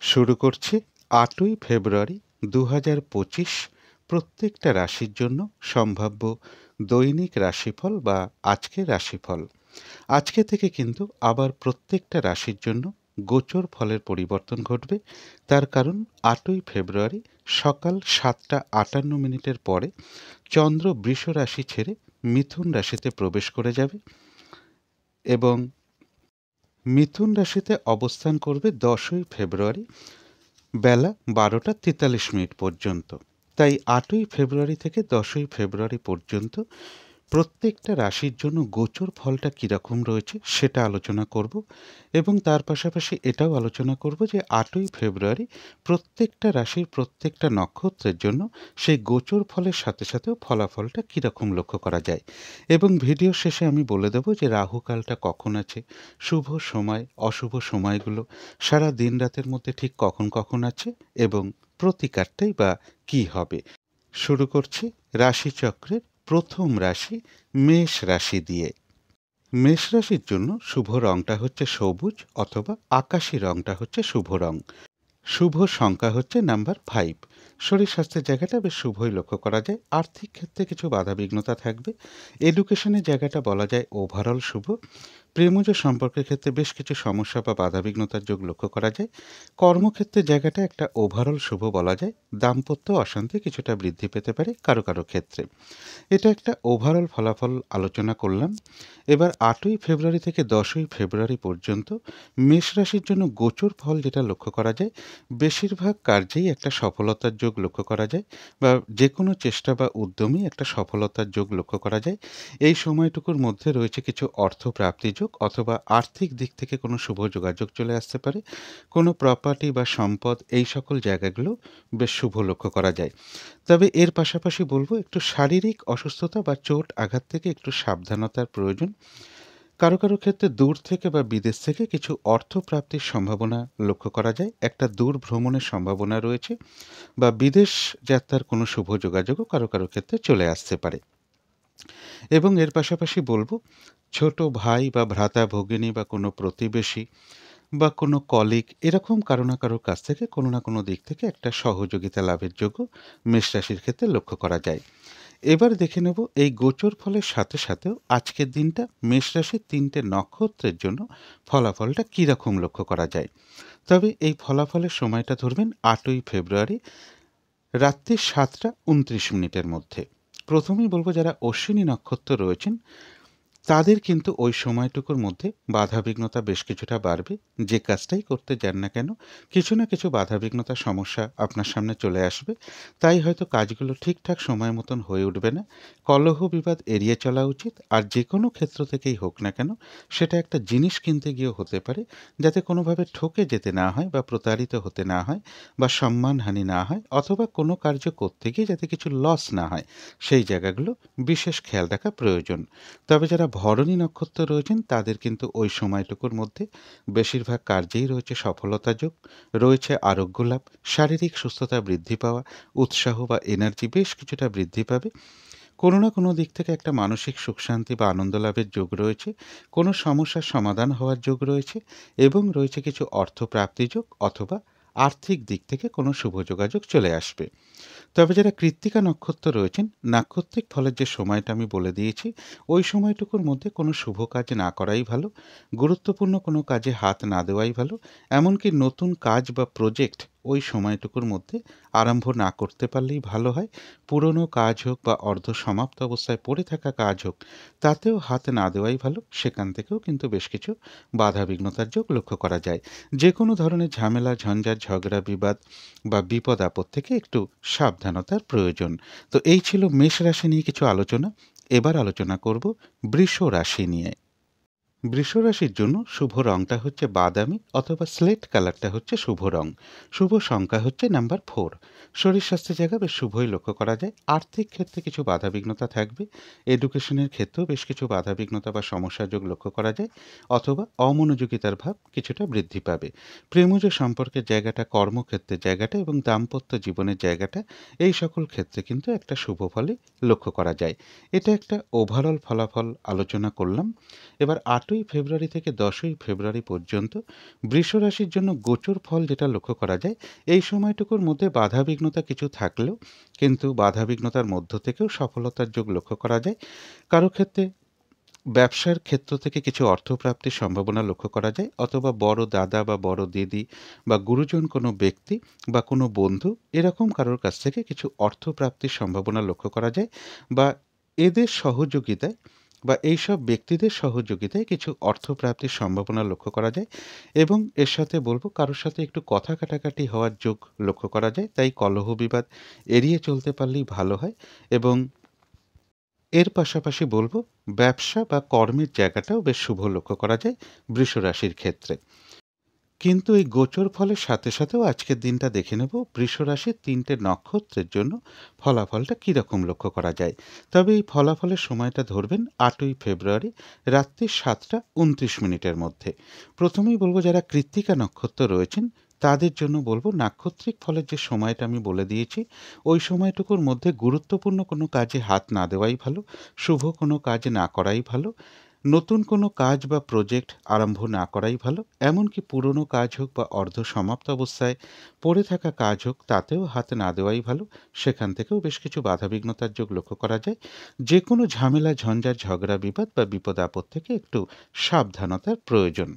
শুরু করছি ৮ই ফেব্রুয়ারি ২০২৫ প্রত্যেকটা রাশির জন্য সম্ভাব্য দৈনিক রাশিফল বা আজকের রাশিফল। আজকে থেকে কিন্তু আবার প্রত্যেকটা রাশির জন্য গোচর ফলের পরিবর্তন ঘটবে। তার কারণ ৮ই ফেব্রুয়ারি সকাল ৭টা ৫৮ পরে চন্দ্র বৃষ রাশি ছেড়ে মিথুন রাশিতে প্রবেশ করে যাবে এবং মিথুন রাশিতে অবস্থান করবে ১০ই ফেব্রুয়ারি বেলা ১২টা ৪৩ পর্যন্ত। তাই ৮ই ফেব্রুয়ারি থেকে ১০ই ফেব্রুয়ারি পর্যন্ত প্রত্যেকটা রাশির জন্য গোচর ফলটা কীরকম রয়েছে সেটা আলোচনা করব এবং তার পাশাপাশি এটাও আলোচনা করব যে ৮ই ফেব্রুয়ারি প্রত্যেকটা রাশির প্রত্যেকটা নক্ষত্রের জন্য সেই গোচর ফলের সাথে সাথেও ফলাফলটা কীরকম লক্ষ্য করা যায় এবং ভিডিও শেষে আমি বলে দেবো যে রাহুকালটা কখন আছে, শুভ সময় অশুভ সময়গুলো সারা দিন রাতের মধ্যে ঠিক কখন কখন আছে এবং প্রতিকারটাই বা কী হবে। শুরু করছি রাশিচক্রের প্রথম রাশি মেষ রাশি দিয়ে। মেষ রাশির জন্য শুভ রংটা হচ্ছে সবুজ অথবা আকাশি রংটা হচ্ছে শুভ রং। শুভ সংখ্যা হচ্ছে নাম্বার 5। শরীর স্বাস্থ্যের জায়গাটা বেশ শুভই লক্ষ্য করা যায়। আর্থিক ক্ষেত্রে কিছু বাধাবিঘ্নতা থাকবে। এডুকেশনের জায়গাটা বলা যায় ওভারঅল শুভ। প্রেমজ সম্পর্কের ক্ষেত্রে বেশ কিছু সমস্যা বা বাধাবিঘ্নতার যোগ লক্ষ্য করা যায়। কর্মক্ষেত্রের জায়গাটা একটা ওভারঅল শুভ বলা যায়। দাম্পত্য অশান্তি কিছুটা বৃদ্ধি পেতে পারে কারো কারো ক্ষেত্রে। এটা একটা ওভারঅল ফলাফল আলোচনা করলাম। এবার ৮ই ফেব্রুয়ারি থেকে ১০ই ফেব্রুয়ারি পর্যন্ত মেষ রাশির জন্য গোচর ফল যেটা লক্ষ্য করা যায়, বেশিরভাগ কার্যেই একটা সফলতার যোগ লক্ষ্য করা যায় বা যে কোনো চেষ্টা বা উদ্যমেই একটা সফলতার যোগ লক্ষ্য করা যায়। এই সময়টুকুর মধ্যে রয়েছে কিছু অর্থ প্রাপ্তি যোগ অথবা আর্থিক দিক থেকে কোনো শুভ যোগাযোগ চলে আসতে পারে। কোনো প্রপার্টি বা সম্পদ এই সকল জায়গাগুলো বেশ শুভ লক্ষ্য করা যায়। তবে এর পাশাপাশি বলব একটু শারীরিক অসুস্থতা বা চোট আঘাত থেকে একটু সাবধানতার প্রয়োজন। কারো কারো ক্ষেত্রে দূর থেকে বা বিদেশ থেকে কিছু অর্থ প্রাপ্তির সম্ভাবনা লক্ষ্য করা যায়। একটা দূর ভ্রমণের সম্ভাবনা রয়েছে বা বিদেশ যাত্রার কোনো শুভ যোগাযোগও কারো কারো ক্ষেত্রে চলে আসতে পারে। এবং এর পাশাপাশি বলব ছোট ভাই বা ভ্রাতা ভগিনী বা কোনো প্রতিবেশী বা কোনো কলিগ এরকম কারো না কারোর কাছ থেকে কোনো না কোনো দিক থেকে একটা সহযোগিতা লাভের যোগ্য মেষ রাশির ক্ষেত্রে লক্ষ্য করা যায়। এবার দেখে নেব এই গোচর ফলের সাথে সাথেও আজকের দিনটা মেষ রাশির ৩টে নক্ষত্রের জন্য ফলাফলটা কীরকম লক্ষ্য করা যায়। তবে এই ফলাফলের সময়টা ধরবেন ৮ই ফেব্রুয়ারি রাত্রি ৭টা ২৯ মধ্যে। প্রথমেই বলবো যারা অশ্বিনী নক্ষত্র রয়েছেন তাদের কিন্তু ওই সময়টুকুর মধ্যে বাধাবিঘ্নতা বেশ কিছুটা বাড়বে। যে কাজটাই করতে যান না কেন কিছু না কিছু বাধাবিঘ্নতা সমস্যা আপনার সামনে চলে আসবে। তাই হয়তো কাজগুলো ঠিকঠাক সময় মতন হয়ে উঠবে না। কলহ বিবাদ এড়িয়ে চলা উচিত। আর যে কোনো ক্ষেত্র থেকেই হোক না কেন সেটা একটা জিনিস কিনতে গিয়েও হতে পারে, যাতে কোনোভাবে ঠকে যেতে না হয় বা প্রতারিত হতে না হয় বা সম্মানহানি না হয় অথবা কোনো কার্য করতে গিয়ে যাতে কিছু লস না হয়, সেই জায়গাগুলো বিশেষ খেয়াল রাখা প্রয়োজন। তবে যারা ভরণী নক্ষত্র রয়েছেন তাদের কিন্তু ওই সময়টুকুর মধ্যে বেশিরভাগ কার্যেই রয়েছে সফলতা যোগ, রয়েছে আরোগ্য লাভ, শারীরিক সুস্থতা বৃদ্ধি পাওয়া, উৎসাহ বা এনার্জি বেশ কিছুটা বৃদ্ধি পাবে। কোনো না কোনো দিক থেকে একটা মানসিক সুখ শান্তি বা আনন্দ লাভের যোগ রয়েছে, কোনো সমস্যার সমাধান হওয়ার যোগ রয়েছে এবং রয়েছে কিছু অর্থ প্রাপ্তি যোগ অথবা আর্থিক দিক থেকে কোনো শুভ যোগাযোগ চলে আসবে। তবে যারা কৃত্তিকা নক্ষত্র রয়েছেন নাক্ষত্রিক ফলের যে সময়টা আমি বলে দিয়েছি, ওই সময়টুকুর মধ্যে কোনো শুভ কাজ না করাই ভালো। গুরুত্বপূর্ণ কোনো কাজে হাত না দেওয়াই ভালো। এমনকি নতুন কাজ বা প্রজেক্ট ওই সময়টুকুর মধ্যে আরম্ভ না করতে পারলেই ভালো হয়। পুরনো কাজ হোক বা অর্ধ সমাপ্ত অবস্থায় পড়ে থাকা কাজ হোক, তাতেও হাত না দেওয়াই ভালো। সেখান থেকেও কিন্তু বেশ কিছু বাধাবিঘ্নতার যোগ লক্ষ্য করা যায়। যে কোনো ধরনের ঝামেলা ঝঞ্ঝাট ঝগড়া বিবাদ বা বিপদ আপদ থেকে একটু সাবধানতার প্রয়োজন। তো এই ছিল মেষ রাশি নিয়ে কিছু আলোচনা। এবার আলোচনা করব বৃষ রাশি নিয়ে। বৃষ রাশির জন্য শুভ রংটা হচ্ছে বাদামি অথবা স্লেট কালারটা হচ্ছে শুভ রং। শুভ সংখ্যা হচ্ছে নাম্বার 4। শরীর স্বাস্থ্যের জায়গা বেশ শুভই লক্ষ্য করা যায়। আর্থিক ক্ষেত্রে কিছু বাধাবিঘ্নতা থাকবে। এডুকেশনের ক্ষেত্রেও বেশ কিছু বাধাবিঘ্নতা বা সমস্যার যোগ লক্ষ্য করা যায় অথবা অমনোযোগিতার ভাব কিছুটা বৃদ্ধি পাবে। প্রেমজ সম্পর্কের জায়গাটা, কর্মক্ষেত্রের জায়গাটা এবং দাম্পত্য জীবনের জায়গাটা, এই সকল ক্ষেত্রে কিন্তু একটা শুভ ফলই লক্ষ্য করা যায়। এটা একটা ওভারঅল ফলাফল আলোচনা করলাম। এবার 8ই ফেব্রুয়ারি থেকে 10ই ফেব্রুয়ারি পর্যন্ত বৃষ রাশির জন্য গোচর ফল যেটা লক্ষ্য করা যায়, এই সময়টুকুর মধ্যে বাধাবিঘ্নতা কিছু থাকলেও কিন্তু বাধাবিঘ্নতার মধ্য থেকেও সফলতার যোগ লক্ষ্য করা যায়। কারো ক্ষেত্রে ব্যবসার ক্ষেত্র থেকে কিছু অর্থপ্রাপ্তির সম্ভাবনা লক্ষ্য করা যায়, অথবা বড় দাদা বা বড় দিদি বা গুরুজন কোনো ব্যক্তি বা কোনো বন্ধু এরকম কারোর কাছ থেকে কিছু অর্থপ্রাপ্তির সম্ভাবনা লক্ষ্য করা যায়, বা এদের সহযোগিতায় বা এইসব ব্যক্তিদের সহযোগিতায় কিছু অর্থপ্রাপ্তির সম্ভাবনা লক্ষ্য করা যায়। এবং এর সাথে বলবো, কারোর সাথে একটু কথা কাটাকাটি হওয়ার যোগ লক্ষ্য করা যায়, তাই কলহ বিবাদ এড়িয়ে চলতে পারলেই ভালো হয়। এবং এর পাশাপাশি বলবো, ব্যবসা বা কর্মের জায়গাটাও বেশ শুভ লক্ষ্য করা যায় বৃষ রাশির ক্ষেত্রে। কিন্তু এই গোচর ফলের সাথে সাথেও আজকের দিনটা দেখে নেব বৃষ রাশির 3টে নক্ষত্রের জন্য ফলাফলটা কীরকম লক্ষ্য করা যায়। তবে এই ফলাফলের সময়টা ধরবেন 8ই ফেব্রুয়ারি রাত্রি 7টা 29 মিনিটের মধ্যে। প্রথমেই বলবো, যারা কৃত্তিকা নক্ষত্র রয়েছেন তাদের জন্য বলবো, নাক্ষত্রিক ফলের যে সময়টা আমি বলে দিয়েছি, ওই সময়টুকুর মধ্যে গুরুত্বপূর্ণ কোনো কাজে হাত না দেওয়াই ভালো, শুভ কোনো কাজ না করাই ভালো, নতুন কোনো কাজ বা প্রজেক্ট আরম্ভ না করাই ভালো। এমনকি পুরনো কাজ হোক বা অর্ধ সমাপ্ত অবস্থায় পড়ে থাকা কাজ হোক, তাতেও হাত না দেওয়াই ভালো। সেখান থেকেও বেশ কিছু বাধাবিঘ্নতার যোগ লক্ষ্য করা যায়। যে কোনো ঝামেলা, ঝঞ্ঝাট, ঝগড়া, বিবাদ বা বিপদ আপদ থেকে একটু সাবধানতার প্রয়োজন।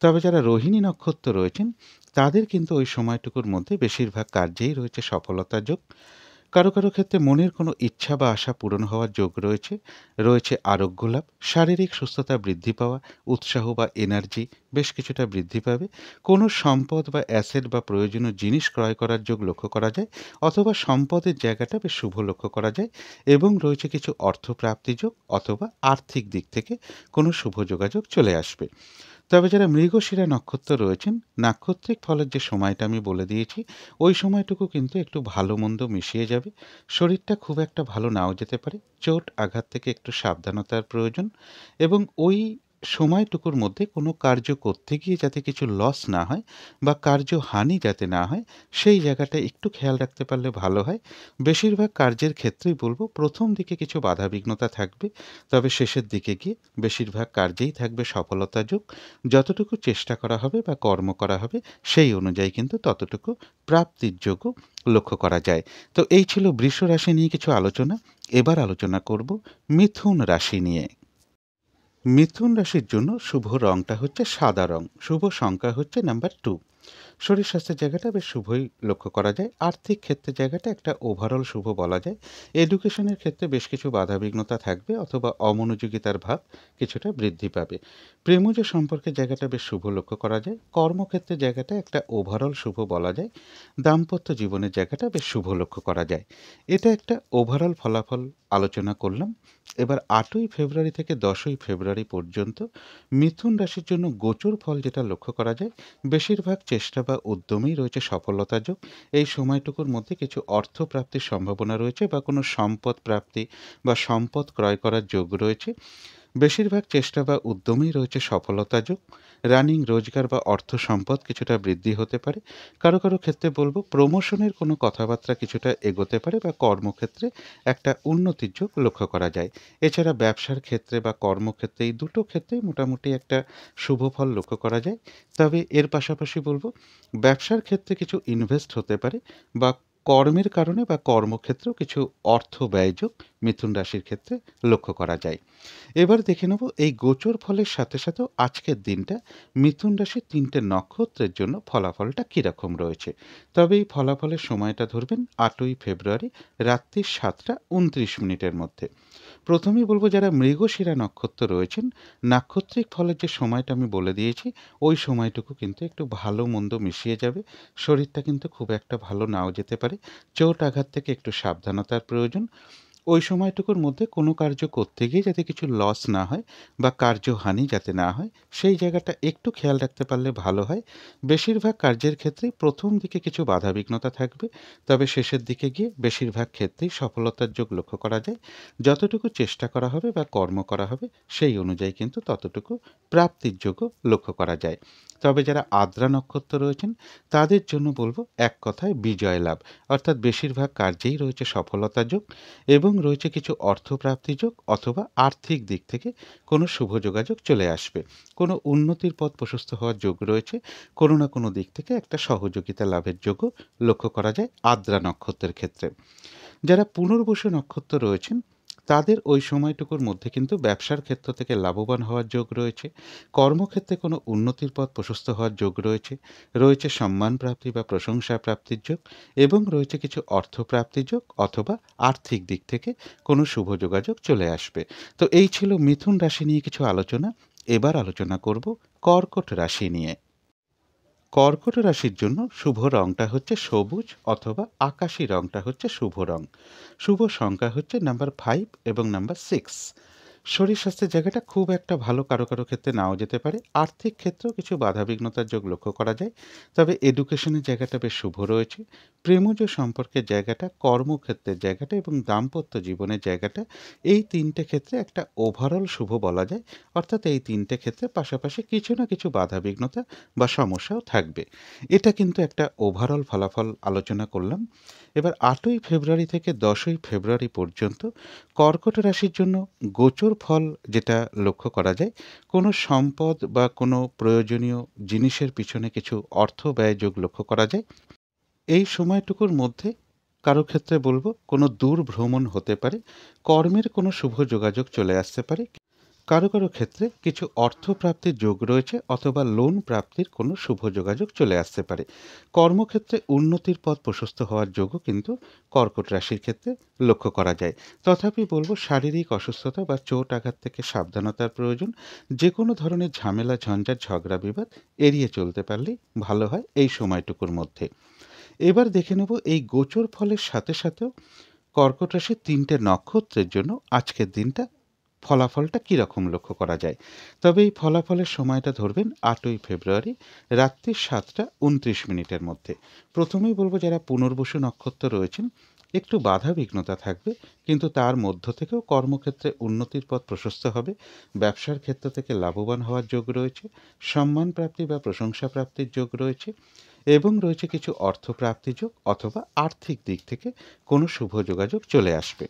তবে যারা রোহিণী নক্ষত্র রয়েছেন তাদের কিন্তু ওই সময়টুকুর মধ্যে বেশিরভাগ কার্যেই রয়েছে সফলতার যোগ। কারো কারো ক্ষেত্রে মনের কোনো ইচ্ছা বা আশা পূরণ হওয়ার যোগ রয়েছে। রয়েছে আরোগ্য লাভ, শারীরিক সুস্থতা বৃদ্ধি পাওয়া, উৎসাহ বা এনার্জি বেশ কিছুটা বৃদ্ধি পাবে। কোনো সম্পদ বা অ্যাসেট বা প্রয়োজনীয় জিনিস ক্রয় করার যোগ লক্ষ্য করা যায়, অথবা সম্পদের জায়গাটা বেশ শুভ লক্ষ্য করা যায়। এবং রয়েছে কিছু অর্থপ্রাপ্তি যোগ, অথবা আর্থিক দিক থেকে কোনো শুভ যোগাযোগ চলে আসবে। তবে যারা মৃগশিরা নক্ষত্র রয়েছেন, নাক্ষত্রিক ফলের যে সময়টা আমি বলে দিয়েছি, ওই সময়টুকু কিন্তু একটু ভালো মন্দ মিশিয়ে যাবে। শরীরটা খুব একটা ভালো নাও যেতে পারে, চোট আঘাত থেকে একটু সাবধানতার প্রয়োজন। এবং ওই সময়টুকুর মধ্যে কোনো কার্য করতে গিয়ে যাতে কিছু লস না হয় বা কার্য হানি যাতে না হয়, সেই জায়গাটা একটু খেয়াল রাখতে পারলে ভালো হয়। বেশিরভাগ কার্যের ক্ষেত্রেই বলবো, প্রথম দিকে কিছু বাধাবিঘ্নতা থাকবে, তবে শেষের দিকে গিয়ে বেশিরভাগ কার্যেই থাকবে সফলতা যোগ। যতটুকু চেষ্টা করা হবে বা কর্ম করা হবে, সেই অনুযায়ী কিন্তু ততটুকু প্রাপ্তির যোগও লক্ষ্য করা যায়। তো এই ছিল বৃষ রাশি নিয়ে কিছু আলোচনা। এবার আলোচনা করব মিথুন রাশি নিয়ে। মিথুন রাশির জন্য শুভ রংটা হচ্ছে সাদা রং, শুভ সংখ্যা হচ্ছে নাম্বার 2। শরীর স্বাস্থ্যের জায়গাটা বেশ শুভই লক্ষ্য করা যায়। আর্থিক ক্ষেত্রের জায়গাটা একটা ওভারঅল শুভ বলা যায়। এডুকেশনের ক্ষেত্রে বেশ কিছু বাধাবিঘ্নতা থাকবে, অথবা অমনোযোগিতার ভাব কিছুটা বৃদ্ধি পাবে। প্রেমজ সম্পর্কের জায়গাটা বেশ শুভ লক্ষ্য করা যায়। কর্মক্ষেত্রের জায়গাটা একটা ওভারঅল শুভ বলা যায়। দাম্পত্য জীবনের জায়গাটা বেশ শুভ লক্ষ্য করা যায়। এটা একটা ওভারঅল ফলাফল আলোচনা করলাম। এবার 8ই ফেব্রুয়ারি থেকে 10ই ফেব্রুয়ারি পর্যন্ত মিথুন রাশির জন্য গোচর ফল যেটা লক্ষ্য করা যায়, বেশিরভাগ চেষ্টা বা উদ্যমেই রয়েছে সফলতা যোগ। এই সময়টুকুর মধ্যে কিছু অর্থ প্রাপ্তির সম্ভাবনা রয়েছে, বা কোনো সম্পদ প্রাপ্তি বা সম্পদ ক্রয় করার যোগ রয়েছে। বেশিরভাগ চেষ্টা বা উদ্যমেই রয়েছে সফলতা যোগ। রানিং রোজগার বা অর্থ সম্পদ কিছুটা বৃদ্ধি হতে পারে। কারো কারো ক্ষেত্রে বলবো, প্রমোশনের কোনো কথাবার্তা কিছুটা এগোতে পারে, বা কর্মক্ষেত্রে একটা উন্নতির যোগ লক্ষ্য করা যায়। এছাড়া ব্যবসার ক্ষেত্রে বা কর্মক্ষেত্রে, এই দুটো ক্ষেত্রেই মোটামুটি একটা শুভ ফল লক্ষ্য করা যায়। তবে এর পাশাপাশি বলবো, ব্যবসার ক্ষেত্রে কিছু ইনভেস্ট হতে পারে, বা কর্মের কারণে বা কর্মক্ষেত্রেও কিছু অর্থ ব্যয়যোগ মিথুন রাশির ক্ষেত্রে লক্ষ্য করা যায়। এবার দেখে নেব এই গোচর ফলের সাথে সাথেও আজকের দিনটা মিথুন রাশির 3টে নক্ষত্রের জন্য ফলাফলটা কীরকম রয়েছে। তবে এই ফলাফলের সময়টা ধরবেন 8ই ফেব্রুয়ারি রাত্রি 7টা 29 মিনিটের মধ্যে। প্রথমেই বলবো, যারা মৃগশিরা নক্ষত্র রয়েছেন, নাক্ষত্রিক ফলের যে সময়টা আমি বলে দিয়েছি, ওই সময়টুকু কিন্তু একটু ভালো মন্দ মিশিয়ে যাবে। শরীরটা কিন্তু খুব একটা ভালো নাও যেতে পারে, চোট আঘাত থেকে একটু সাবধানতার প্রয়োজন। ওই সময়টুকুর মধ্যে কোনো কার্য করতে গিয়ে যাতে কিছু লস না হয় বা কার্যহানি যাতে না হয়, সেই জায়গাটা একটু খেয়াল রাখতে পারলে ভালো হয়। বেশিরভাগ কার্যের ক্ষেত্রেই প্রথম দিকে কিছু বাধাবিঘ্নতা থাকবে, তবে শেষের দিকে গিয়ে বেশিরভাগ ক্ষেত্রেই সফলতার যোগ লক্ষ্য করা যায়। যতটুকু চেষ্টা করা হবে বা কর্ম করা হবে, সেই অনুযায়ী কিন্তু ততটুকু প্রাপ্তির যোগও লক্ষ্য করা যায়। তবে যারা আদ্রা নক্ষত্র রয়েছেন তাদের জন্য বলবো, এক কথায় বিজয় লাভ, অর্থাৎ বেশিরভাগ কার্যেই রয়েছে সফলতা যোগ। এবং এবং রয়েছে কিছু অর্থপ্রাপ্তি যোগ অথবা আর্থিক দিক থেকে কোনো শুভ যোগাযোগ চলে আসবে। কোনো উন্নতির পথ প্রশস্ত হওয়ার যোগ রয়েছে। কোনো না কোনো দিক থেকে একটা সহযোগিতা লাভের যোগও লক্ষ্য করা যায় আদ্রা নক্ষত্রের ক্ষেত্রে। যারা পুনর্বসু নক্ষত্র রয়েছেন তাদের ওই সময়টুকুর মধ্যে কিন্তু ব্যবসার ক্ষেত্র থেকে লাভবান হওয়ার যোগ রয়েছে। কর্মক্ষেত্রে কোনো উন্নতির পথ প্রশস্ত হওয়ার যোগ রয়েছে। রয়েছে সম্মান প্রাপ্তি বা প্রশংসা প্রাপ্তির যোগ এবং রয়েছে কিছু অর্থপ্রাপ্তির যোগ অথবা আর্থিক দিক থেকে কোনো শুভ যোগাযোগ চলে আসবে। তো এই ছিল মিথুন রাশি নিয়ে কিছু আলোচনা। এবার আলোচনা করব কর্কট রাশি নিয়ে। কর্কট রাশির জন্য শুভ রংটা হচ্ছে সবুজ অথবা আকাশি রংটা হচ্ছে শুভ রং। শুভ সংখ্যা হচ্ছে নাম্বার 5 এবং নাম্বার 6। শরীর স্বাস্থ্যের জায়গাটা খুব একটা ভালো কারো কারো ক্ষেত্রে নাও যেতে পারে। আর্থিক ক্ষেত্রেও কিছু বাধাবিঘ্নতার যোগ লক্ষ্য করা যায়। তবে এডুকেশনের জায়গাটা বেশ শুভ রয়েছে। প্রেমজ সম্পর্কের জায়গাটা, কর্মক্ষেত্রের জায়গাটা এবং দাম্পত্য জীবনের জায়গাটা, এই তিনটে ক্ষেত্রে একটা ওভারঅল শুভ বলা যায়। অর্থাৎ এই তিনটে ক্ষেত্রে পাশাপাশি কিছু না কিছু বাধাবিঘ্নতা বা সমস্যাও থাকবে। এটা কিন্তু একটা ওভারঅল ফলাফল আলোচনা করলাম। এবার 8ই ফেব্রুয়ারি থেকে 10ই ফেব্রুয়ারি পর্যন্ত কর্কট রাশির জন্য গোচর ফল যেটা লক্ষ্য করা যায়, কোনো সম্পদ বা কোনো প্রয়োজনীয় জিনিসের পিছনে কিছু অর্থ ব্যয় যোগ লক্ষ্য করা যায়। এই সময়টুকুর মধ্যে কারো ক্ষেত্রে বলব কোনো দূর ভ্রমণ হতে পারে, কর্মের কোনো শুভ যোগাযোগ চলে আসতে পারে। কারো কারো ক্ষেত্রে কিছু অর্থপ্রাপ্তির যোগ রয়েছে অথবা লোন প্রাপ্তির কোনো শুভ যোগাযোগ চলে আসতে পারে। কর্মক্ষেত্রে উন্নতির পথ প্রশস্ত হওয়ার যোগও কিন্তু কর্কট রাশির ক্ষেত্রে লক্ষ্য করা যায়। তথাপি বলবো শারীরিক অসুস্থতা বা চোট আঘাত থেকে সাবধানতার প্রয়োজন। যে কোনো ধরনের ঝামেলা ঝঞ্ঝাট ঝগড়া বিবাদ এড়িয়ে চলতে পারলেই ভালো হয় এই সময়টুকুর মধ্যে। এবার দেখে নেব এই গোচর ফলের সাথে সাথেও কর্কট রাশির 3টে নক্ষত্রের জন্য আজকের দিনটা ফলাফলটা কীরকম লক্ষ্য করা যায়। তবে এই ফলাফলের সময়টা ধরবেন 8ই ফেব্রুয়ারি রাত্রি 7টা 29 মিনিটের মধ্যে। প্রথমেই বলবো যারা পুনর্বসু নক্ষত্র রয়েছেন একটু বাধা বিঘ্নতা থাকবে, কিন্তু তার মধ্য থেকেও কর্মক্ষেত্রে উন্নতির পথ প্রশস্ত হবে। ব্যবসার ক্ষেত্র থেকে লাভবান হওয়ার যোগ রয়েছে। সম্মান প্রাপ্তি বা প্রশংসা প্রাপ্তির যোগ রয়েছে এবং রয়েছে কিছু অর্থপ্রাপ্তি যোগ অথবা আর্থিক দিক থেকে কোনো শুভ যোগাযোগ চলে আসবে।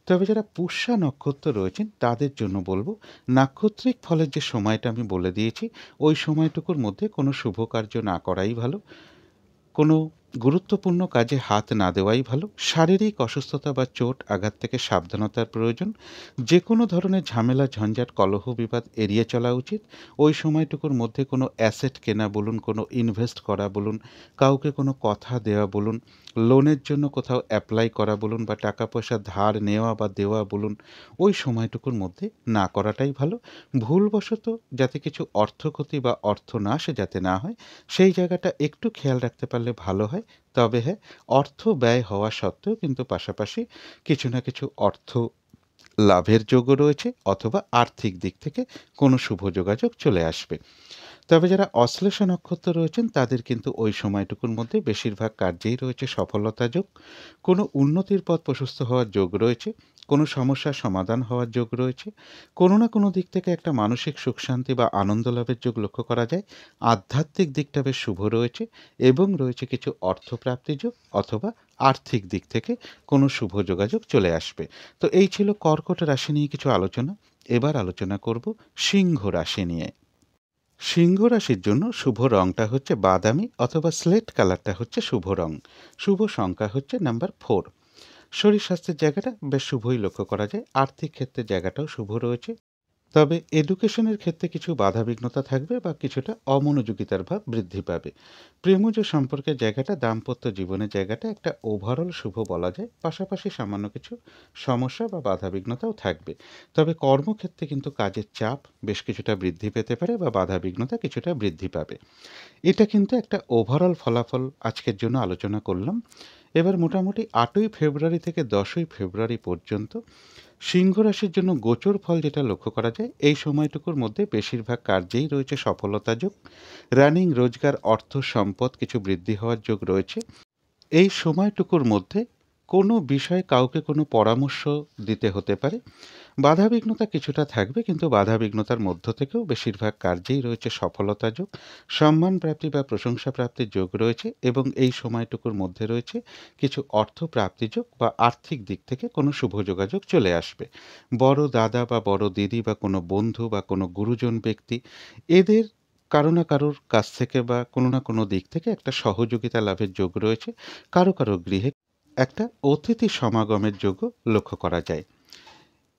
তবে যারা পুষ্যা নক্ষত্র রয়েছেন তাদের জন্য বলবো নাক্ষত্রিক ফলের যে সময়টা আমি বলে দিয়েছি ওই সময়টুকুর মধ্যে কোনো শুভ কার্য না করাই ভালো। কোনো গুরুত্বপূর্ণ কাজে হাত না দেওয়াই ভালো। শারীরিক অসুস্থতা বা চোট আঘাত থেকে সাবধানতার প্রয়োজন। যে কোনো ধরনের ঝামেলা ঝঞ্ঝাট কলহ বিবাদ এড়িয়ে চলা উচিত। ওই সময়টুকুর মধ্যে কোনো অ্যাসেট কেনা বলুন, কোনো ইনভেস্ট করা বলুন, কাউকে কোনো কথা দেওয়া বলুন, লোনের জন্য কোথাও অ্যাপ্লাই করা বলুন বা টাকা পয়সা ধার নেওয়া বা দেওয়া বলুন, ওই সময়টুকুর মধ্যে না করাটাই ভালো। ভুলবশত যাতে কিছু অর্থক্ষতি বা অর্থনাশ যাতে না হয় সেই জায়গাটা একটু খেয়াল রাখতে পারলে ভালো হয়। তবে হ্যাঁ, অর্থ ব্যয় হওয়া সত্ত্বেও কিন্তু পাশাপাশি কিছু না কিছু অর্থ লাভের যোগও রয়েছে অথবা আর্থিক দিক থেকে কোনো শুভ যোগাযোগ চলে আসবে। তবে যারা অশ্লেষ নক্ষত্র রয়েছেন তাদের কিন্তু ওই সময়টুকুর মধ্যে বেশিরভাগ কার্যেই রয়েছে সফলতা যোগ। কোনো উন্নতির পথ প্রশস্ত হওয়ার যোগ রয়েছে। কোনো সমস্যার সমাধান হওয়ার যোগ রয়েছে। কোনো না কোনো দিক থেকে একটা মানসিক সুখ শান্তি বা আনন্দ লাভের যোগ লক্ষ্য করা যায়। আধ্যাত্মিক দিকটা বেশ শুভ রয়েছে এবং রয়েছে কিছু অর্থপ্রাপ্তি যোগ অথবা আর্থিক দিক থেকে কোনো শুভ যোগাযোগ চলে আসবে। তো এই ছিল কর্কট রাশি নিয়ে কিছু আলোচনা। এবার আলোচনা করব সিংহ রাশি নিয়ে। সিংহ রাশির জন্য শুভ রংটা হচ্ছে বাদামি অথবা স্লেট কালারটা হচ্ছে শুভ রং। শুভ সংখ্যা হচ্ছে নাম্বার 4। শরীর স্বাস্থ্যের জায়গাটা বেশ শুভই লক্ষ্য করা যায়। আর্থিক ক্ষেত্রের জায়গাটাও শুভ রয়েছে। তবে এডুকেশনের ক্ষেত্রে কিছু বাধাবিঘ্নতা থাকবে বা কিছুটা অমনোযোগিতার ভাব বৃদ্ধি পাবে। প্রেমজ সম্পর্কের জায়গাটা, দাম্পত্য জীবনের জায়গাটা একটা ওভারঅল শুভ বলা যায়। পাশাপাশি সামান্য কিছু সমস্যা বা বাধাবিঘ্নতাও থাকবে। তবে কর্মক্ষেত্রে কিন্তু কাজের চাপ বেশ কিছুটা বৃদ্ধি পেতে পারে বা বাধাবিঘ্নতা কিছুটা বৃদ্ধি পাবে। এটা কিন্তু একটা ওভারঅল ফলাফল আজকের জন্য আলোচনা করলাম। এবার মোটামুটি 8ই ফেব্রুয়ারি থেকে 10ই ফেব্রুয়ারি পর্যন্ত সিংহ রাশির জন্য গোচর ফল যেটা লক্ষ্য করা যায় এই সময়টুকুর মধ্যে বেশিরভাগ কার্যেই রয়েছে সফলতা যোগ। রানিং রোজগার অর্থ সম্পদ কিছু বৃদ্ধি হওয়ার যোগ রয়েছে। এই সময়টুকুর মধ্যে কোনো বিষয়ে কাউকে কোনো পরামর্শ দিতে হতে পারে। বাধাবিঘ্নতা কিছুটা থাকবে, কিন্তু বাধাবিঘ্নতার মধ্য থেকেও বেশিরভাগ কার্যেই রয়েছে সফলতা যোগ, সম্মান প্রাপ্তি বা প্রশংসা প্রাপ্তির যোগ রয়েছে, এবং এই সময়টুকুর মধ্যে রয়েছে কিছু অর্থ প্রাপ্তি যোগ বা আর্থিক দিক থেকে কোনো শুভ যোগাযোগ চলে আসবে। বড় দাদা বা বড় দিদি বা কোনো বন্ধু বা কোনো গুরুজন ব্যক্তি, এদের কারো না কারোর কাছ থেকে বা কোনো না কোনো দিক থেকে একটা সহযোগিতা লাভের যোগ রয়েছে। কারো কারো গৃহে একটা অতিথি সমাগমের যোগও লক্ষ্য করা যায়।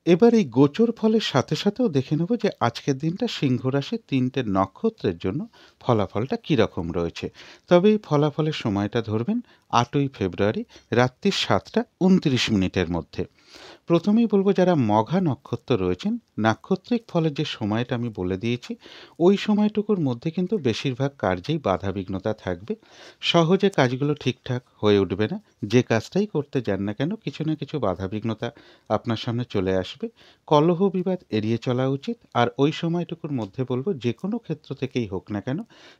এবার এই গোচর ফলের সাথে সাথেও দেখে নেব যে আজকের দিনটা সিংহ রাশির ৩টে নক্ষত্রের জন্য ফলাফলটা কীরকম রয়েছে। তবে এই ফলাফলের সময়টা ধরবেন ৮ই ফেব্রুয়ারি রাত্রি ৭টা ২৯ মিনিটের মধ্যে। প্রথমেই বলব, যারা মঘা নক্ষত্র রয়েছেন, নাক্ষত্রিক ফলের যে সময়টা আমি বলে দিয়েছি, ওই সময়টুকুর মধ্যে কিন্তু বেশিরভাগ কার্যেই বাধাবিঘ্নতা থাকবে। সহজে কাজগুলো ঠিকঠাক হয়ে উঠবে না। যে কাজটাই করতে যান না কেন, কিছু না কিছু বাধাবিঘ্নতা আপনার সামনে চলে আসবে। কলহ বিবাদ এড়িয়ে চলা উচিত। আর ওই সময়টুকুর মধ্যে বলব, যে কোনো ক্ষেত্র থেকেই হোক না কেন,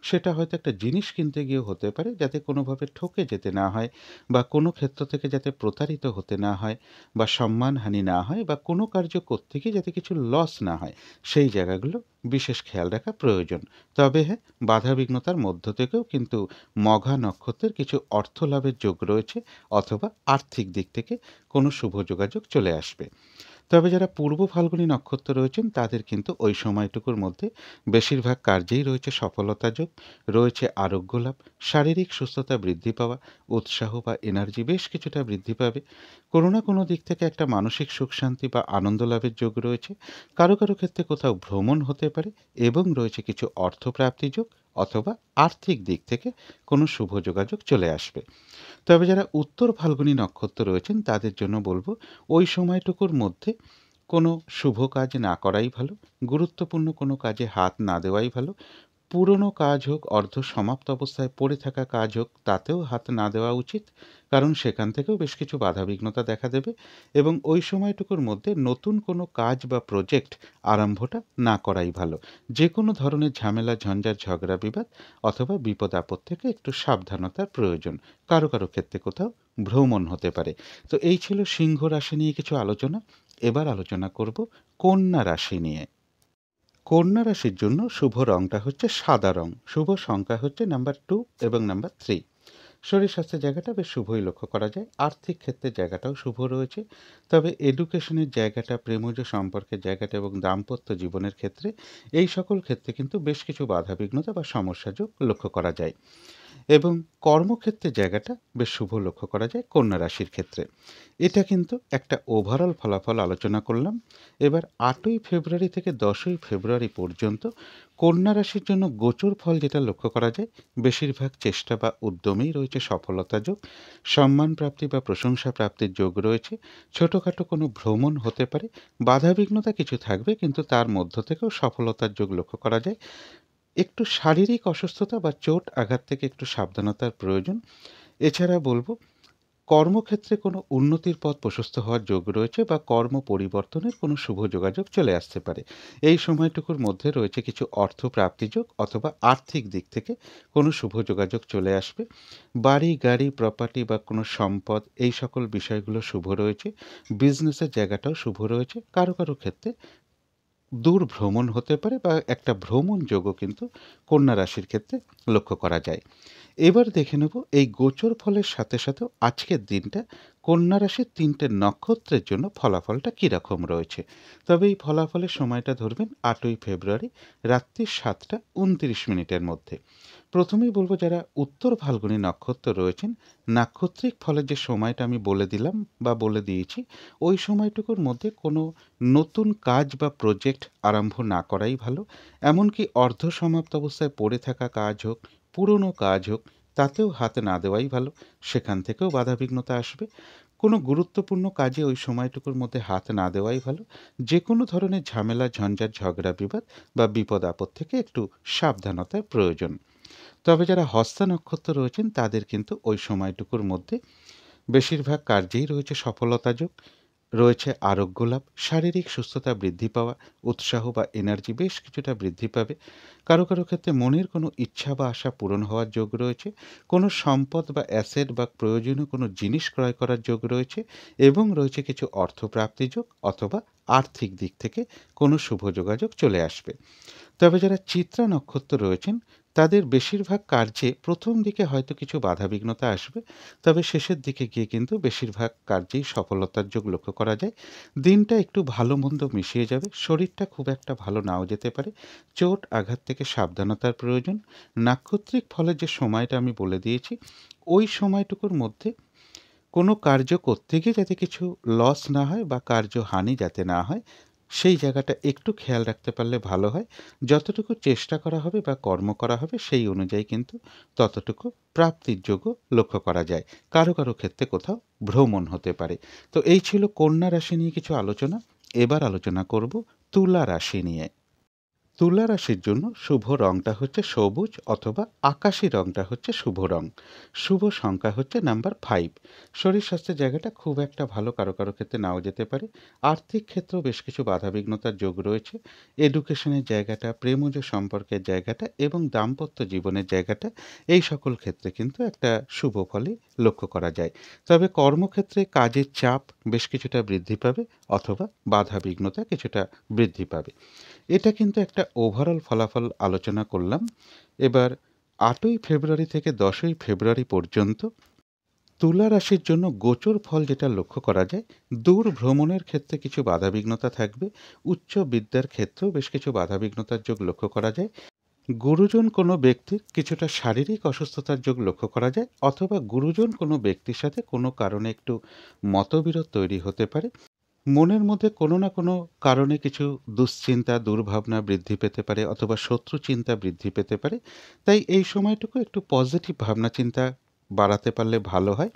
সেটা হয়তো একটা জিনিস কিনতে গিয়েও হতে পারে, যাতে কোনোভাবে ঠকে যেতে না হয়, বা কোনো ক্ষেত্র থেকে যাতে প্রতারিত হতে না হয়, বা সম্মানহানি না হয়, বা কোনো কার্য করতে গিয়ে যাতে কিছু লস না হয়, সেই জায়গাগুলো বিশেষ খেয়াল রাখা প্রয়োজন। তবে হ্যাঁ, বাধাবিঘ্নতার মধ্য থেকেও কিন্তু মঘা নক্ষত্রের কিছু অর্থ লাভের যোগ রয়েছে, অথবা আর্থিক দিক থেকে কোনো শুভ যোগাযোগ চলে আসবে। তবে যারা পূর্ব ফাল্গুনী নক্ষত্র রয়েছেন, তাদের কিন্তু ওই সময়টুকুর মধ্যে বেশিরভাগ কার্যেই রয়েছে সফলতা যোগ, রয়েছে আরোগ্য লাভ, শারীরিক সুস্থতা বৃদ্ধি পাওয়া, উৎসাহ বা এনার্জি বেশ কিছুটা বৃদ্ধি পাবে। কোনো না কোনো দিক থেকে একটা মানসিক সুখ শান্তি বা আনন্দ লাভের যোগ রয়েছে। কারো কারো ক্ষেত্রে কোথাও ভ্রমণ হতে পারে, এবং রয়েছে কিছু অর্থপ্রাপ্তি যোগ, অথবা আর্থিক দিক থেকে কোনো শুভ যোগাযোগ চলে আসবে। তবে যারা উত্তর ফাল্গুনী নক্ষত্র রয়েছেন, তাদের জন্য বলব, ওই সময়টুকুর মধ্যে কোনো শুভ কাজ না করাই ভালো। গুরুত্বপূর্ণ কোনো কাজে হাত না দেওয়াই ভালো। পুরনো কাজ হোক, অর্ধ সমাপ্ত অবস্থায় পড়ে থাকা কাজ হোক, তাতেও হাত না দেওয়া উচিত। কারণ সেখান থেকেও বেশ কিছু বাধাবিঘ্নতা দেখা দেবে, এবং ওই সময়টুকুর মধ্যে নতুন কোনো কাজ বা প্রজেক্ট আরম্ভটা না করাই ভালো। যে কোনো ধরনের ঝামেলা, ঝঞ্ঝাট, ঝগড়া বিবাদ অথবা বিপদ আপদ থেকে একটু সাবধানতার প্রয়োজন। কারো কারো ক্ষেত্রে কোথাও ভ্রমণ হতে পারে। তো এই ছিল সিংহ রাশি নিয়ে কিছু আলোচনা। এবার আলোচনা করব কন্যা রাশি নিয়ে। কন্যা রাশির জন্য শুভ রংটা হচ্ছে সাদা রং। শুভ সংখ্যা হচ্ছে নাম্বার 2 এবং নাম্বার 3। শরীর স্বাস্থ্যের জায়গাটা বেশ শুভই লক্ষ্য করা যায়। আর্থিক ক্ষেত্রের জায়গাটাও শুভ রয়েছে। তবে এডুকেশনের জায়গাটা, প্রেমজ সম্পর্কের জায়গাটা এবং দাম্পত্য জীবনের ক্ষেত্রে, এই সকল ক্ষেত্রে কিন্তু বেশ কিছু বাধাবিঘ্নতা বা সমস্যাযোগ লক্ষ্য করা যায়। এবং কর্মক্ষেত্রের জায়গাটা বেশ শুভ লক্ষ্য করা যায় কন্যা রাশির ক্ষেত্রে। এটা কিন্তু একটা ওভারঅল ফলাফল আলোচনা করলাম। এবার 8ই ফেব্রুয়ারি থেকে 10ই ফেব্রুয়ারি পর্যন্ত কন্যা রাশির জন্য গোচর ফল যেটা লক্ষ্য করা যায়, বেশিরভাগ চেষ্টা বা উদ্যমেই রয়েছে সফলতা যোগ, সম্মান প্রাপ্তি বা প্রশংসা প্রাপ্তির যোগ রয়েছে। ছোটোখাটো কোনো ভ্রমণ হতে পারে, বাধাবিঘ্নতা কিছু থাকবে, কিন্তু তার মধ্য থেকেও সফলতার যোগ লক্ষ্য করা যায়। একটু শারীরিক অসুস্থতা বা চোট আঘাত থেকে একটু সাবধানতার প্রয়োজন। এছাড়া বলব, কর্মক্ষেত্রে কোনো উন্নতির পথ প্রশস্ত হওয়ার যোগ রয়েছে, বা কর্ম পরিবর্তনের কোনো শুভ যোগাযোগ চলে আসতে পারে। এই সময়টুকুর মধ্যে রয়েছে কিছু অর্থ প্রাপ্তি যোগ, অথবা আর্থিক দিক থেকে কোনো শুভ যোগাযোগ চলে আসবে। বাড়ি, গাড়ি, প্রপার্টি বা কোনো সম্পদ, এই সকল বিষয়গুলো শুভ রয়েছে। বিজনেসের জায়গাটাও শুভ রয়েছে। কারো কারো ক্ষেত্রে দূর ভ্রমণ হতে পারে, বা একটা ভ্রমণ যোগও কিন্তু কন্যা রাশির ক্ষেত্রে লক্ষ্য করা যায়। এবার দেখে নেব এই গোচর ফলের সাথে সাথেও আজকের দিনটা কন্যা রাশির 3টে নক্ষত্রের জন্য ফলাফলটা কীরকম রয়েছে। তবে এই ফলাফলের সময়টা ধরবেন 8ই ফেব্রুয়ারি রাত্রি 7টা 29 মিনিটের মধ্যে। প্রথমেই বলবো, যারা উত্তর ফাল্গুনী নক্ষত্র রয়েছেন, নাক্ষত্রিক ফলের যে সময়টা আমি বলে দিলাম বা বলে দিয়েছি, ওই সময়টুকুর মধ্যে কোনো নতুন কাজ বা প্রজেক্ট আরম্ভ না করাই ভালো। এমনকি অর্ধ সমাপ্ত অবস্থায় পড়ে থাকা কাজ হোক, পুরনো কাজ হোক, তাতেও হাত না দেওয়াই ভালো। সেখান থেকেও বাধাবিঘ্নতা আসবে। কোনো গুরুত্বপূর্ণ কাজে ওই সময়টুকুর মধ্যে হাত না দেওয়াই ভালো। যে কোনো ধরনের ঝামেলা, ঝঞ্ঝাট, ঝগড়া বিবাদ বা বিপদ আপদ থেকে একটু সাবধানতার প্রয়োজন। তবে যারা হস্তা নক্ষত্র রয়েছেন, তাদের কিন্তু ওই সময়টুকুর মধ্যে বেশিরভাগ কার্যেই রয়েছে সফলতা যোগ, রয়েছে আরোগ্য লাভ, শারীরিক সুস্থতা বৃদ্ধি পাওয়া, উৎসাহ বা এনার্জি বেশ কিছুটা বৃদ্ধি পাবে। কারো কারো ক্ষেত্রে মনের কোনো ইচ্ছা বা আশা পূরণ হওয়ার যোগ রয়েছে, কোনো সম্পদ বা অ্যাসেট বা প্রয়োজনীয় কোনো জিনিস ক্রয় করার যোগ রয়েছে, এবং রয়েছে কিছু অর্থপ্রাপ্তি যোগ অথবা আর্থিক দিক থেকে কোনো শুভ যোগাযোগ চলে আসবে। তবে যারা চিত্রা নক্ষত্র রয়েছেন তাদের বেশিরভাগ কার্যে প্রথম দিকে হয়তো কিছু বাধাবিঘ্নতা আসবে, তবে শেষের দিকে গিয়ে কিন্তু বেশিরভাগ কার্যেই সফলতার যোগ লক্ষ্য করা যায়। দিনটা একটু ভালো মন্দ মিশিয়ে যাবে, শরীরটা খুব একটা ভালো নাও যেতে পারে, চোট আঘাত থেকে সাবধানতার প্রয়োজন। নাক্ষত্রিক ফলের যে সময়টা আমি বলে দিয়েছি, ওই সময়টুকুর মধ্যে কোনো কার্য করতে গিয়ে যাতে কিছু লস না হয় বা কার্যহানি যাতে না হয়, সেই জায়গাটা একটু খেয়াল রাখতে পারলে ভালো হয়। যতটুকু চেষ্টা করা হবে বা কর্ম করা হবে সেই অনুযায়ী কিন্তু ততটুকু প্রাপ্তির যোগও লক্ষ্য করা যায়। কারো কারো ক্ষেত্রে কোথাও ভ্রমণ হতে পারে। তো এই ছিল কন্যা রাশি নিয়ে কিছু আলোচনা। এবার আলোচনা করব তুলা রাশি নিয়ে। তুলা রাশির জন্য শুভ রংটা হচ্ছে সবুজ অথবা আকাশি রংটা হচ্ছে শুভ রং। শুভ সংখ্যা হচ্ছে নাম্বার 5। শরীর স্বাস্থ্যের জায়গাটা খুব একটা ভালো, কারো কারো ক্ষেত্রে নাও যেতে পারে। আর্থিক ক্ষেত্রেও বেশ কিছু বাধাবিঘ্নতার যোগ রয়েছে। এডুকেশনের জায়গাটা, প্রেমজ সম্পর্কের জায়গাটা এবং দাম্পত্য জীবনের জায়গাটা, এই সকল ক্ষেত্রে কিন্তু একটা শুভ ফলই লক্ষ্য করা যায়। তবে কর্মক্ষেত্রে কাজের চাপ বেশ কিছুটা বৃদ্ধি পাবে অথবা বাধাবিঘ্নতা কিছুটা বৃদ্ধি পাবে। এটা কিন্তু একটা ওভারঅল ফলাফল আলোচনা করলাম। এবার ৮ই ফেব্রুয়ারি থেকে ১০ই ফেব্রুয়ারি পর্যন্ত তুলা রাশির জন্য গোচর ফল যেটা লক্ষ্য করা যায়, দূর ভ্রমণের ক্ষেত্রে কিছু বাধাবিঘ্নতা থাকবে। উচ্চ বিদ্যার ক্ষেত্রেও বেশ কিছু বাধাবিঘ্নতার যোগ লক্ষ্য করা যায়। গুরুজন কোনো ব্যক্তির কিছুটা শারীরিক অসুস্থতার যোগ লক্ষ্য করা যায়, অথবা গুরুজন কোনো ব্যক্তির সাথে কোনো কারণে একটু মতবিরোধ তৈরি হতে পারে। মনের মধ্যে কোনো না কোনো কারণে কিছু দুশ্চিন্তা, দুর্ভাবনা বৃদ্ধি পেতে পারে অথবা শত্রু চিন্তা বৃদ্ধি পেতে পারে। তাই এই সময়টুকু একটু পজিটিভ ভাবনা চিন্তা বাড়াতে পারলে ভালো হয়।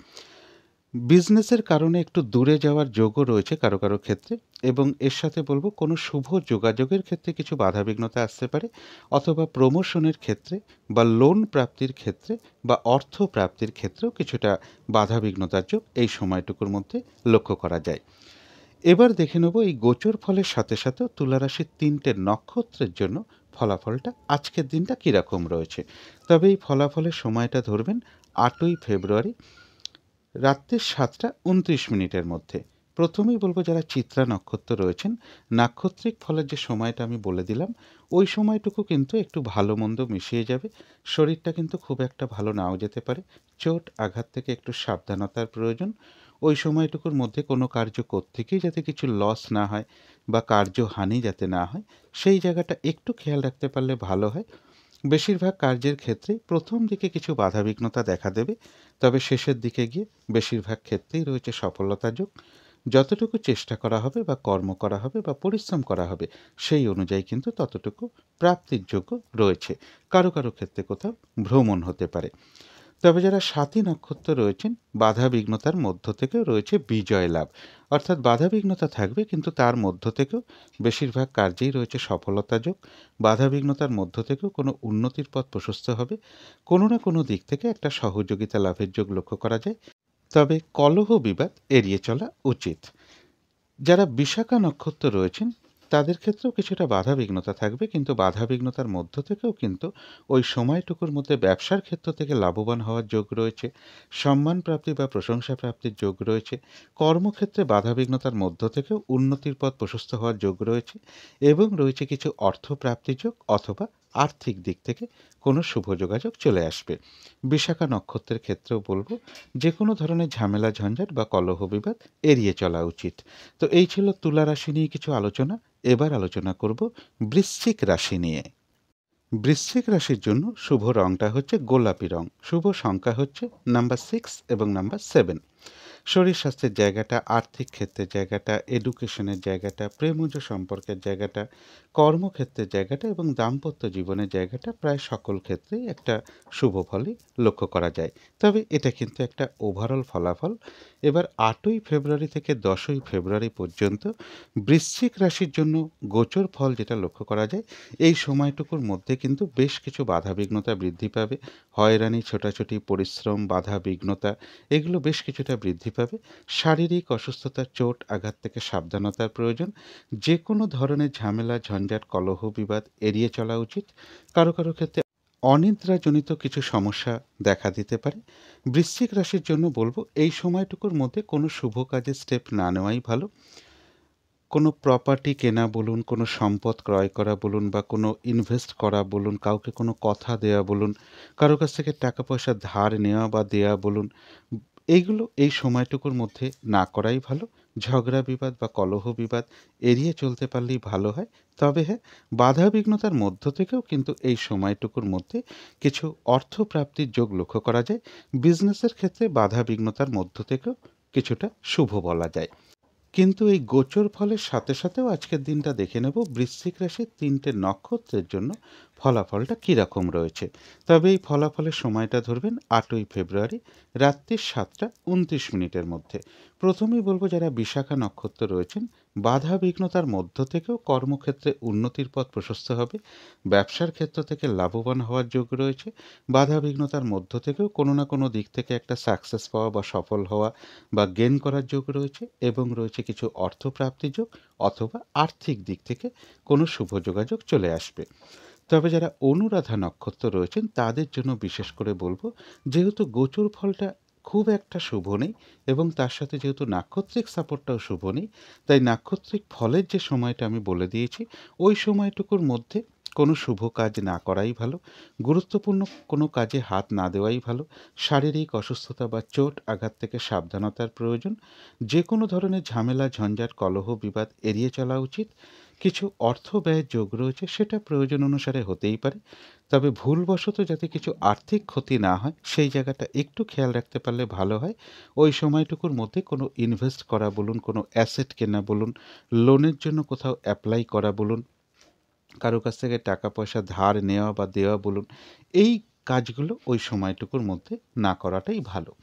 বিজনেসের কারণে একটু দূরে যাওয়ার যোগও রয়েছে কারো কারো ক্ষেত্রে, এবং এর সাথে বলব কোনো শুভ যোগাযোগের ক্ষেত্রে কিছু বাধাবিঘ্নতা আসতে পারে, অথবা প্রমোশনের ক্ষেত্রে বা লোন প্রাপ্তির ক্ষেত্রে বা অর্থ প্রাপ্তির ক্ষেত্রেও কিছুটা বাধাবিঘ্নতার যোগ এই সময়টুকুর মধ্যে লক্ষ্য করা যায়। এবার দেখে নেব এই গোচর ফলের সাথে সাথে তুলা রাশির ৩টে নক্ষত্রের জন্য ফলাফলটা আজকের দিনটা কীরকম রয়েছে। তবে এই ফলাফলের সময়টা ধরবেন ৮ই ফেব্রুয়ারি রাত্রি ৭টা ২৯ মিনিটের মধ্যে। প্রথমেই বলবো যারা চিত্রা নক্ষত্র রয়েছেন, নাক্ষত্রিক ফলের যে সময়টা আমি বলে দিলাম, ওই সময়টুকু কিন্তু একটু ভালো মন্দ মিশিয়ে যাবে। শরীরটা কিন্তু খুব একটা ভালো নাও যেতে পারে, চোট আঘাত থেকে একটু সাবধানতার প্রয়োজন। ওই সময়টুকুর মধ্যে কোনো কার্য করতে গিয়ে যাতে কিছু লস না হয় বা কার্যহানি যাতে না হয়, সেই জায়গাটা একটু খেয়াল রাখতে পারলে ভালো হয়। বেশিরভাগ কার্যের ক্ষেত্রেই প্রথম দিকে কিছু বাধাবিঘ্নতা দেখা দেবে, তবে শেষের দিকে গিয়ে বেশিরভাগ ক্ষেত্রেই রয়েছে সফলতা যোগ। যতটুকু চেষ্টা করা হবে বা কর্ম করা হবে বা পরিশ্রম করা হবে, সেই অনুযায়ী কিন্তু ততটুকু প্রাপ্তির যোগ্য রয়েছে। কারো কারো ক্ষেত্রে কোথাও ভ্রমণ হতে পারে। তবে যারা সাথী নক্ষত্র রয়েছেন, বাধা বিঘ্নতার মধ্য থেকেও রয়েছে বিজয় লাভ। অর্থাৎ বাধা বিঘ্নতা থাকবে কিন্তু তার মধ্য থেকেও বেশিরভাগ কার্যেই রয়েছে সফলতা যোগ। বাধা বিঘ্নতার মধ্য থেকেও কোনো উন্নতির পথ প্রশস্ত হবে, কোনো না কোনো দিক থেকে একটা সহযোগিতা লাভের যোগ লক্ষ্য করা যায়। তবে কলহ বিবাদ এড়িয়ে চলা উচিত। যারা বিশাখা নক্ষত্র রয়েছেন তাদের ক্ষেত্রেও কিছুটা বাধাবিঘ্নতা থাকবে, কিন্তু বাধাবিঘ্নতার মধ্য থেকেও কিন্তু ওই সময়টুকুর মধ্যে ব্যবসার ক্ষেত্র থেকে লাভবান হওয়ার যোগ রয়েছে, সম্মান প্রাপ্তি বা প্রশংসা প্রাপ্তির যোগ রয়েছে। কর্মক্ষেত্রে বাধাবিঘ্নতার মধ্য থেকেও উন্নতির পথ প্রশস্ত হওয়ার যোগ রয়েছে, এবং রয়েছে কিছু অর্থ প্রাপ্তির যোগ অথবা আর্থিক দিক থেকে কোনো শুভ যোগাযোগ চলে আসবে। বিশাখা নক্ষত্রের ক্ষেত্রেও বলবো যে কোনো ধরনের ঝামেলা ঝঞ্ঝাট বা কলহ বিবাদ এড়িয়ে চলা উচিত। তো এই ছিল তুলা রাশি নিয়ে কিছু আলোচনা। এবার আলোচনা করব বৃশ্চিক রাশি নিয়ে। বৃশ্চিক রাশির জন্য শুভ রংটা হচ্ছে গোলাপি রং। শুভ সংখ্যা হচ্ছে নাম্বার 6 এবং নাম্বার 7। শরীর স্বাস্থ্যের জায়গাটা, আর্থিক ক্ষেত্রের জায়গাটা, এডুকেশনের জায়গাটা, প্রেমজ সম্পর্কের জায়গাটা, কর্মক্ষেত্রের জায়গাটা এবং দাম্পত্য জীবনের জায়গাটা প্রায় সকল ক্ষেত্রেই একটা শুভ ফলই লক্ষ্য করা যায়। তবে এটা কিন্তু একটা ওভারঅল ফলাফল। এবার ৮ই ফেব্রুয়ারি থেকে ১০ই ফেব্রুয়ারি পর্যন্ত বৃশ্চিক রাশির জন্য গোচর ফল যেটা লক্ষ্য করা যায়, এই সময়টুকুর মধ্যে কিন্তু বেশ কিছু বাধাবিঘ্নতা বৃদ্ধি পাবে। হয়রানি, ছোটাছুটি, পরিশ্রম, বাধা বিঘ্নতা এগুলো বেশ কিছুটা বৃদ্ধি পাবে। শারীরিক অসুস্থতা, চোট, আঘাত থেকে সাবধানতার প্রয়োজন। যে কোনো ধরনের ঝামেলা, ঝঞ্ঝাট, কলহ, বিবাদ এড়িয়ে চলা উচিত। কারো কারো ক্ষেত্রে অনিদ্রাজনিত কিছু সমস্যা দেখা দিতে পারে। বৃশ্চিক রাশির জন্য বলবো এই সময়টুকুর মধ্যে কোনো শুভ কাজে স্টেপ না নেওয়াই ভালো। কোনো প্রপার্টি কেনা বলুন, কোনো সম্পদ ক্রয় করা বলুন বা কোনো ইনভেস্ট করা বলুন, কাউকে কোনো কথা দেয়া বলুন, কারো কাছ থেকে টাকা পয়সা ধার নেওয়া বা দেয়া বলুন, এইগুলো এই সময়টুকুর মধ্যে না করাই ভালো। ঝগড়া বিবাদ বা কলহ বিবাদ এড়িয়ে চলতে পারলেই ভালো হয়। তবে হ্যাঁ, বাধা বিঘ্নতার মধ্য থেকেও কিন্তু এই সময়টুকুর মধ্যে কিছু অর্থপ্রাপ্তির যোগ লক্ষ্য করা যায়। বিজনেসের ক্ষেত্রে বাধা বিঘ্নতার মধ্য থেকেও কিছুটা শুভ বলা যায়। কিন্তু এই গোচর ফলের সাথে সাথেও আজকের দিনটা দেখে নেব বৃশ্চিক রাশির ৩টে নক্ষত্রের জন্য ফলাফলটা কীরকম রয়েছে। তবে এই ফলাফলের সময়টা ধরবেন ৮ই ফেব্রুয়ারি রাত্রি ৭টা ২৯ মিনিটের মধ্যে। প্রথমেই বলবো যারা বিশাখা নক্ষত্র রয়েছেন, বাধা বিঘ্নতার মধ্য থেকেও কর্মক্ষেত্রে উন্নতির পথ প্রশস্ত হবে। ব্যবসার ক্ষেত্র থেকে লাভবান হওয়ার যোগ রয়েছে। বাধা বিঘ্নতার মধ্য থেকেও কোনো না কোনো দিক থেকে একটা সাকসেস পাওয়া বা সফল হওয়া বা গেইন করার যোগ রয়েছে এবং রয়েছে কিছু অর্থপ্রাপ্তির যোগ অথবা আর্থিক দিক থেকে কোনো শুভ যোগাযোগ চলে আসবে। তবে যারা অনুরাধা নক্ষত্র রয়েছেন তাদের জন্য বিশেষ করে বলবো, যেহেতু গোচর ফলটা খুব একটা শুভ নেই এবং তার সাথে যেহেতু নাক্ষত্রিক সাপোর্টটাও শুভ নেই, তাই নাক্ষত্রিক ফলের যে সময়টা আমি বলে দিয়েছি ওই সময়টুকুর মধ্যে কোনো শুভ কাজ না করাই ভালো। গুরুত্বপূর্ণ কোনো কাজে হাত না দেওয়াই ভালো। শারীরিক অসুস্থতা বা চোট আঘাত থেকে সাবধানতার প্রয়োজন। যে কোনো ধরনের ঝামেলা, ঝঞ্ঝাট, কলহ, বিবাদ এড়িয়ে চলা উচিত। কিছু অর্থ ব্যয়ের যোগ রয়েছে, সেটা প্রয়োজন অনুসারে হতেই পারে। তবে ভুলবশত যাতে কিছু আর্থিক ক্ষতি না হয় সেই জায়গাটা একটু খেয়াল রাখতে পারলে ভালো হয়। ওই সময়টুকুর মধ্যে কোনো ইনভেস্ট করা বলুন, কোনো অ্যাসেট কেনা বলুন, লোনের জন্য কোথাও অ্যাপ্লাই করা বলুন, কারো কাছ থেকে টাকা পয়সা ধার নেওয়া বা দেওয়া বলুন, এই কাজগুলো ওই সময়টুকুর মধ্যে না করাটাই ভালো।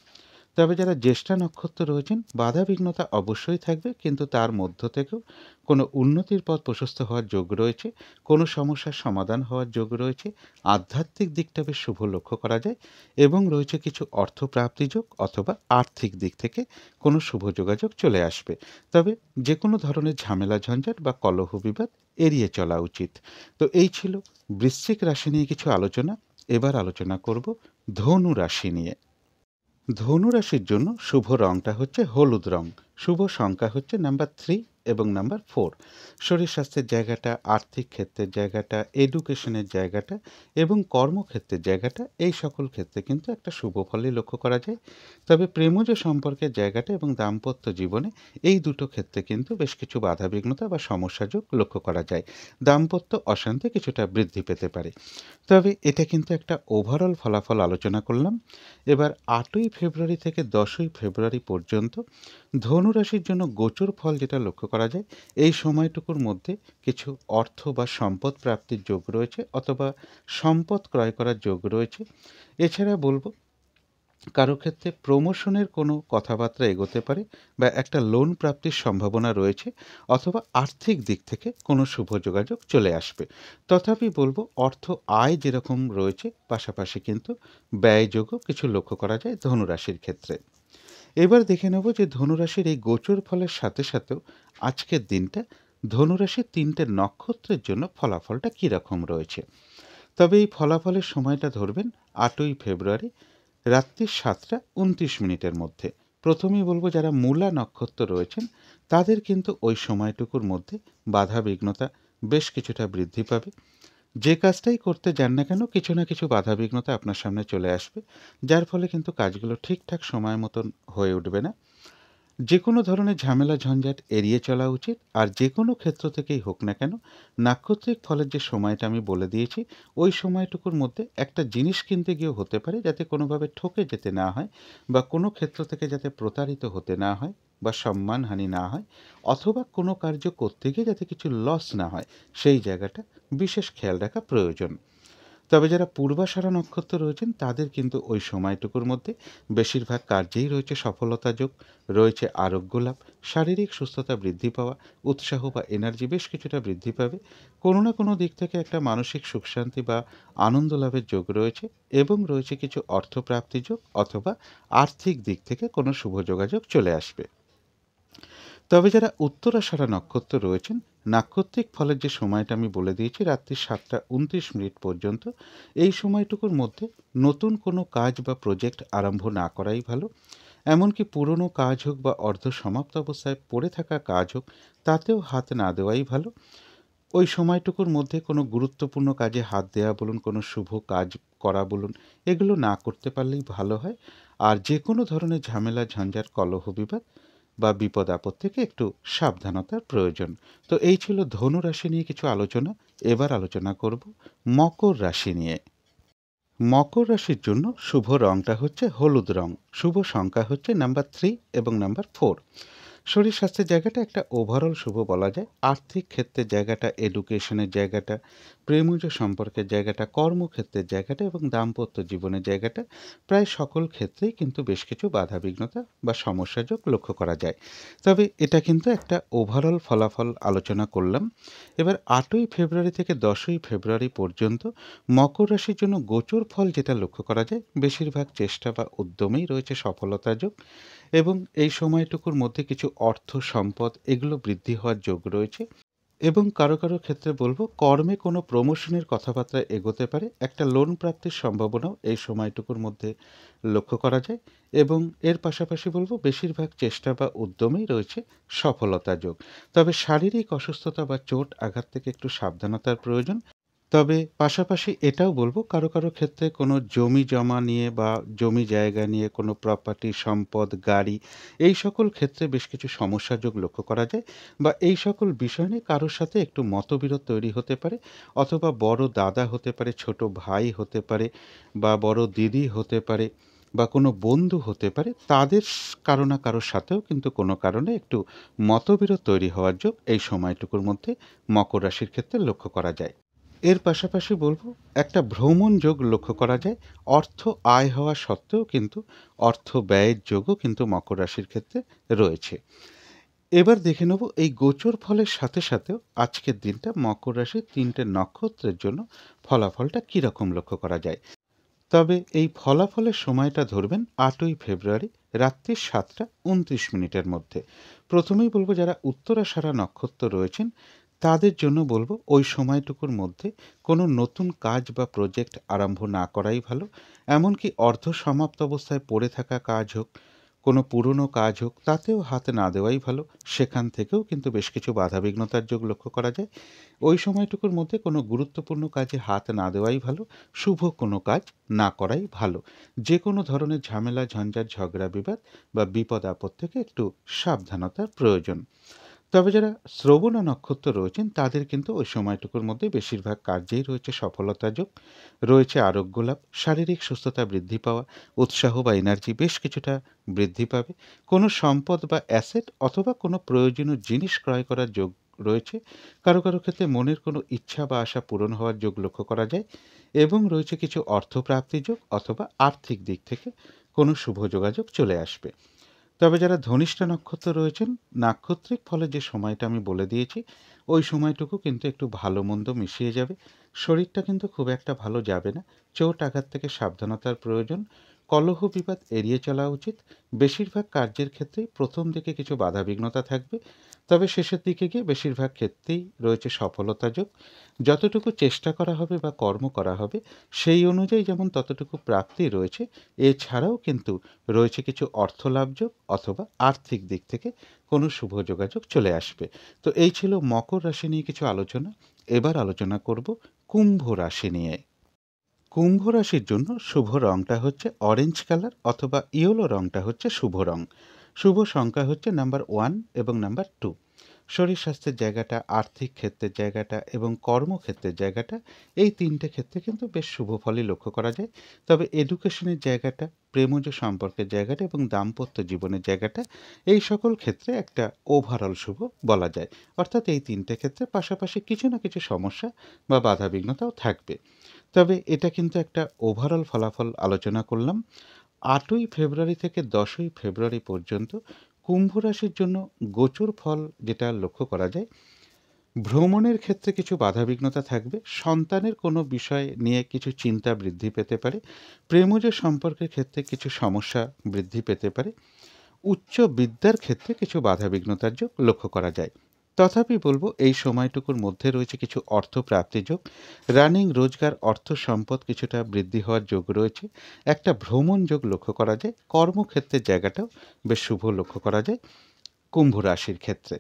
তবে যারা জ্যেষ্ঠা নক্ষত্র রয়েছেন, বাধা বিঘ্নতা অবশ্যই থাকবে, কিন্তু তার মধ্য থেকেও কোনো উন্নতির পথ প্রশস্ত হওয়ার যোগ রয়েছে। কোনো সমস্যার সমাধান হওয়ার যোগ রয়েছে। আধ্যাত্মিক দিকটা বেশ শুভ লক্ষ্য করা যায় এবং রয়েছে কিছু অর্থপ্রাপ্তি যোগ অথবা আর্থিক দিক থেকে কোনো শুভ যোগাযোগ চলে আসবে। তবে যে কোনো ধরনের ঝামেলা, ঝঞ্ঝাট বা কলহ বিবাদ এড়িয়ে চলা উচিত। তো এই ছিল বৃশ্চিক রাশি নিয়ে কিছু আলোচনা। এবার আলোচনা করব ধনু রাশি নিয়ে। ধনু রাশির জন্য শুভ রংটা হচ্ছে হলুদ রং। শুভ সংখ্যা হচ্ছে নাম্বার 3 এবং নাম্বার 4। শরীর স্বাস্থ্যের জায়গাটা, আর্থিক ক্ষেত্রের জায়গাটা, এডুকেশনের জায়গাটা এবং কর্মক্ষেত্রের জায়গাটা, এই সকল ক্ষেত্রে কিন্তু একটা শুভ ফলই লক্ষ্য করা যায়। তবে প্রেমজ সম্পর্কের জায়গাটা এবং দাম্পত্য জীবনে এই দুটো ক্ষেত্রে কিন্তু বেশ কিছু বাধাবিঘ্নতা বা সমস্যাযোগ লক্ষ্য করা যায়। দাম্পত্য অশান্তি কিছুটা বৃদ্ধি পেতে পারে। তবে এটা কিন্তু একটা ওভারঅল ফলাফল আলোচনা করলাম। এবার ৮ই ফেব্রুয়ারি থেকে ১০ই ফেব্রুয়ারি পর্যন্ত ধনু রাশির জন্য গোচর ফল যেটা লক্ষ্য করা যায়, এই সময়টুকুর মধ্যে কিছু অর্থ বা সম্পদ প্রাপ্তির যোগ রয়েছে অথবা সম্পদ ক্রয় করার যোগ রয়েছে। এছাড়া বলবো কারো ক্ষেত্রে প্রমোশনের কোনো কথাবার্তা এগোতে পারে বা একটা লোন প্রাপ্তির সম্ভাবনা রয়েছে অথবা আর্থিক দিক থেকে কোনো শুভ যোগাযোগ চলে আসবে। তথাপি বলবো অর্থ আয় যেরকম রয়েছে পাশাপাশি কিন্তু ব্যয়যোগও কিছু লক্ষ্য করা যায় ধনুরাশির ক্ষেত্রে। এবার দেখে নেব যে ধনুরাশির এই গোচর ফলের সাথে সাথেও আজকের দিনটা ধনুরাশির ৩টে নক্ষত্রের জন্য ফলাফলটা কীরকম রয়েছে। তবে এই ফলাফলের সময়টা ধরবেন ৮ই ফেব্রুয়ারি রাত্রি ৭টা ২৯ মিনিটের মধ্যে। প্রথমেই বলবো যারা মূলা নক্ষত্র রয়েছেন তাদের কিন্তু ওই সময়টুকুর মধ্যে বাধা বিঘ্নতা বেশ কিছুটা বৃদ্ধি পাবে। যে কাজটাই করতে যান না কেন কিছু না কিছু বাধা বিঘ্নতা আপনার সামনে চলে আসবে, যার ফলে কিন্তু কাজগুলো ঠিকঠাক সময় মতন হয়ে উঠবে না। যে কোনো ধরনের ঝামেলা ঝঞ্ঝাট এড়িয়ে চলা উচিত। আর যে কোনো ক্ষেত্র থেকেই হোক না কেন নাক্ষত্রিক ফলের যে সময়টা আমি বলে দিয়েছি ওই সময়টুকুর মধ্যে একটা জিনিস কিনতে গিয়েও হতে পারে যাতে কোনোভাবে ঠকে যেতে না হয় বা কোনো ক্ষেত্র থেকে যাতে প্রতারিত হতে না হয় বা সম্মানহানি না হয় অথবা কোনো কার্য করতে গিয়ে যাতে কিছু লস না হয়, সেই জায়গাটা বিশেষ খেয়াল রাখা প্রয়োজন। তবে যারা পূর্বাষাঢ়া নক্ষত্র রয়েছেন তাদের কিন্তু ওই সময়টুকুর মধ্যে বেশিরভাগ কার্যেই রয়েছে সফলতা যোগ, রয়েছে আরোগ্য লাভ, শারীরিক সুস্থতা বৃদ্ধি পাওয়া, উৎসাহ বা এনার্জি বেশ কিছুটা বৃদ্ধি পাবে। কোনো না কোনো দিক থেকে একটা মানসিক সুখ শান্তি বা আনন্দ লাভের যোগ রয়েছে এবং রয়েছে কিছু অর্থপ্রাপ্তি যোগ অথবা আর্থিক দিক থেকে কোনো শুভ যোগাযোগ চলে আসবে। তবে যারা উত্তরাষাঢ়া নক্ষত্র রয়েছেন, নাক্ষত্রিক ফলের যে সময়টা আমি বলে দিয়েছি রাত্রি 7টা 29 মিনিট পর্যন্ত, এই সময়টুকুর মধ্যে নতুন কোনো কাজ বা প্রজেক্ট আরম্ভ না করাই ভালো। এমনকি পুরনো কাজ হোক বা অর্ধ সমাপ্ত অবস্থায় পড়ে থাকা কাজ হোক, তাতেও হাত না দেওয়াই ভালো। ওই সময়টুকুর মধ্যে কোনো গুরুত্বপূর্ণ কাজে হাত দেওয়া বলুন, কোনো শুভ কাজ করা বলুন, এগুলো না করতে পারলেই ভালো হয়। আর যে কোনো ধরনের ঝামেলা ঝঞ্ঝাট কলহ বিবাদ বা বিপদ আপদ থেকে একটু সাবধানতার প্রয়োজন। তো এই ছিল ধনু রাশি নিয়ে কিছু আলোচনা। এবার আলোচনা করব মকর রাশি নিয়ে। মকর রাশির জন্য শুভ রংটা হচ্ছে হলুদ রং। শুভ সংখ্যা হচ্ছে নাম্বার 3 এবং নাম্বার 4। শরীর স্বাস্থ্যের জায়গাটা একটা ওভারঅল শুভ বলা যায়। আর্থিক ক্ষেত্রের জায়গাটা, এডুকেশনের জায়গাটা, প্রেমজ সম্পর্কের জায়গাটা, কর্মক্ষেত্রের জায়গাটা এবং দাম্পত্য জীবনের জায়গাটা, প্রায় সকল ক্ষেত্রেই কিন্তু বেশ কিছু বাধাবিঘ্নতা বা সমস্যাযোগ লক্ষ্য করা যায়। তবে এটা কিন্তু একটা ওভারঅল ফলাফল আলোচনা করলাম। এবার 8ই ফেব্রুয়ারি থেকে 10ই ফেব্রুয়ারি পর্যন্ত মকর রাশির জন্য গোচর ফল যেটা লক্ষ্য করা যায়, বেশিরভাগ চেষ্টা বা উদ্যমেই রয়েছে সফলতা যোগ এবং এই সময়টুকুর মধ্যে কিছু অর্থ সম্পদ এগুলো বৃদ্ধি হওয়ার যোগ রয়েছে এবং কারো কারো ক্ষেত্রে বলবো কর্মে কোনো প্রমোশনের কথাবার্তা এগোতে পারে। একটা লোন প্রাপ্তির সম্ভাবনাও এই সময়টুকুর মধ্যে লক্ষ্য করা যায় এবং এর পাশাপাশি বলবো বেশিরভাগ চেষ্টা বা উদ্যমেই রয়েছে সফলতা যোগ। তবে শারীরিক অসুস্থতা বা চোট আঘাত থেকে একটু সাবধানতার প্রয়োজন। তবে পাশাপাশি এটাও বলব কারো কারো ক্ষেত্রে কোনো জমি জমা নিয়ে বা জমি জায়গা নিয়ে কোনো প্রপার্টি, সম্পদ, গাড়ি এই সকল ক্ষেত্রে বেশ কিছু সমস্যাযোগ লক্ষ্য করা যায় বা এই সকল বিষয় নিয়ে কারোর সাথে একটু মতবিরোধ তৈরি হতে পারে অথবা বড় দাদা হতে পারে, ছোট ভাই হতে পারে বা বড় দিদি হতে পারে বা কোনো বন্ধু হতে পারে। তাদের কারো না কারোর সাথেও কিন্তু কোনো কারণে একটু মতবিরোধ তৈরি হওয়ার যোগ এই সময়টুকুর মধ্যে মকর রাশির ক্ষেত্রে লক্ষ্য করা যায়। এর পাশাপাশি বলবো একটা ভ্রমণ যোগ লক্ষ্য করা যায়। অর্থ আয় হওয়া সত্ত্বেও কিন্তু অর্থ ব্যয়ের যোগও কিন্তু মকর রাশির ক্ষেত্রে রয়েছে। এবার দেখে নেব এই গোচর ফলের সাথে সাথেও আজকের দিনটা মকর রাশির 3টে নক্ষত্রের জন্য ফলাফলটা কীরকম লক্ষ্য করা যায়। তবে এই ফলাফলের সময়টা ধরবেন 8ই ফেব্রুয়ারি রাত্রি 7টা 29 মিনিটের মধ্যে। প্রথমেই বলবো যারা উত্তরাষাঢ়া নক্ষত্র রয়েছেন তাদের জন্য বলবো ওই সময়টুকুর মধ্যে কোনো নতুন কাজ বা প্রজেক্ট আরম্ভ না করাই ভালো। এমনকি অর্ধ সমাপ্ত অবস্থায় পড়ে থাকা কাজ হোক, কোনো পুরনো কাজ হোক, তাতেও হাত না দেওয়াই ভালো। সেখান থেকেও কিন্তু বেশ কিছু বাধাবিঘ্নতার যোগ লক্ষ্য করা যায়। ওই সময়টুকুর মধ্যে কোনো গুরুত্বপূর্ণ কাজে হাত না দেওয়াই ভালো। শুভ কোনো কাজ না করাই ভালো। যে কোনো ধরনের ঝামেলা ঝঞ্ঝাট ঝগড়া বিবাদ বা বিপদ আপদ থেকে একটু সাবধানতার প্রয়োজন। তবে যারা শ্রবণা নক্ষত্র রয়েছেন তাদের কিন্তু ওই সময়টুকুর মধ্যে বেশিরভাগ কার্যেই রয়েছে সফলতা যোগ, রয়েছে আরোগ্য লাভ, শারীরিক সুস্থতা বৃদ্ধি পাওয়া, উৎসাহ বা এনার্জি বেশ কিছুটা বৃদ্ধি পাবে। কোনো সম্পদ বা অ্যাসেট অথবা কোনো প্রয়োজনীয় জিনিস ক্রয় করার যোগ রয়েছে। কারো কারো ক্ষেত্রে মনের কোনো ইচ্ছা বা আশা পূরণ হওয়ার যোগ লক্ষ্য করা যায় এবং রয়েছে কিছু অর্থপ্রাপ্তি যোগ অথবা আর্থিক দিক থেকে কোনো শুভ যোগাযোগ চলে আসবে। তবে যারা ধনিষ্ঠা নক্ষত্র রয়েছেন, নাক্ষত্রিক ফলের যে সময়টা আমি বলে দিয়েছি, ওই সময়টুকু কিন্তু একটু ভালো মন্দ মিশিয়ে যাবে। শরীরটা কিন্তু খুব একটা ভালো যাবে না। চোট আঘাত থেকে সাবধানতার প্রয়োজন। কলহ বিবাদ এড়িয়ে চলা উচিত। বেশিরভাগ কার্যের ক্ষেত্রেই প্রথম দিকে কিছু বাধাবিঘ্নতা থাকবে। তবে শেষের দিকে গিয়ে বেশিরভাগ ক্ষেত্রেই রয়েছে সফলতা যোগ। যতটুকু চেষ্টা করা হবে বা কর্ম করা হবে, সেই অনুযায়ী যেমন ততটুকু প্রাপ্তি রয়েছে, এছাড়াও কিন্তু রয়েছে কিছু অর্থলাভ যোগ অথবা আর্থিক দিক থেকে কোনো শুভ যোগাযোগ চলে আসবে। তো এই ছিল মকর রাশি নিয়ে কিছু আলোচনা। এবার আলোচনা করব কুম্ভ রাশি নিয়ে। কুম্ভ রাশির জন্য শুভ রংটা হচ্ছে অরেঞ্জ কালার অথবা ইয়েলো রংটা হচ্ছে শুভ রং। শুভ সংখ্যা হচ্ছে নাম্বার 1 এবং নাম্বার 2। শরীর স্বাস্থ্যের জায়গাটা, আর্থিক ক্ষেত্রের জায়গাটা এবং কর্মক্ষেত্রের জায়গাটা, এই 3টে ক্ষেত্রে কিন্তু বেশ শুভ ফলই লক্ষ্য করা যায়। তবে এডুকেশনের জায়গাটা, প্রেমজ সম্পর্কের জায়গাটা এবং দাম্পত্য জীবনের জায়গাটা, এই সকল ক্ষেত্রে একটা ওভারঅল শুভ বলা যায়। অর্থাৎ এই 3টে ক্ষেত্রে পাশাপাশি কিছু না কিছু সমস্যা বা বাধাবিঘ্নতাও থাকবে। তবে এটা কিন্তু একটা ওভারঅল ফলাফল আলোচনা করলাম। ৮ই ফেব্রুয়ারি থেকে ১০ই ফেব্রুয়ারি পর্যন্ত কুম্ভ রাশির জন্য গোচর ফল যেটা লক্ষ্য করা যায়, ভ্রমণের ক্ষেত্রে কিছু বাধাবিঘ্নতা থাকবে, সন্তানের কোনো বিষয় নিয়ে কিছু চিন্তা বৃদ্ধি পেতে পারে, প্রেমজ সম্পর্কের ক্ষেত্রে কিছু সমস্যা বৃদ্ধি পেতে পারে, উচ্চ বিদ্যার ক্ষেত্রে কিছু বাধাবিঘ্নতার যোগ লক্ষ্য করা যায়। তথাপি বলবো এই সময়টুকুর মধ্যে রয়েছে কিছু অর্থ প্রাপ্তি যোগ, রানিং রোজগার অর্থ সম্পদ কিছুটা বৃদ্ধি হওয়ার যোগ রয়েছে, একটা ভ্রমণ যোগ লক্ষ্য করা যায়, কর্মক্ষেত্রের জায়গাটাও বেশ শুভ লক্ষ্য করা যায় কুম্ভ রাশির ক্ষেত্রে।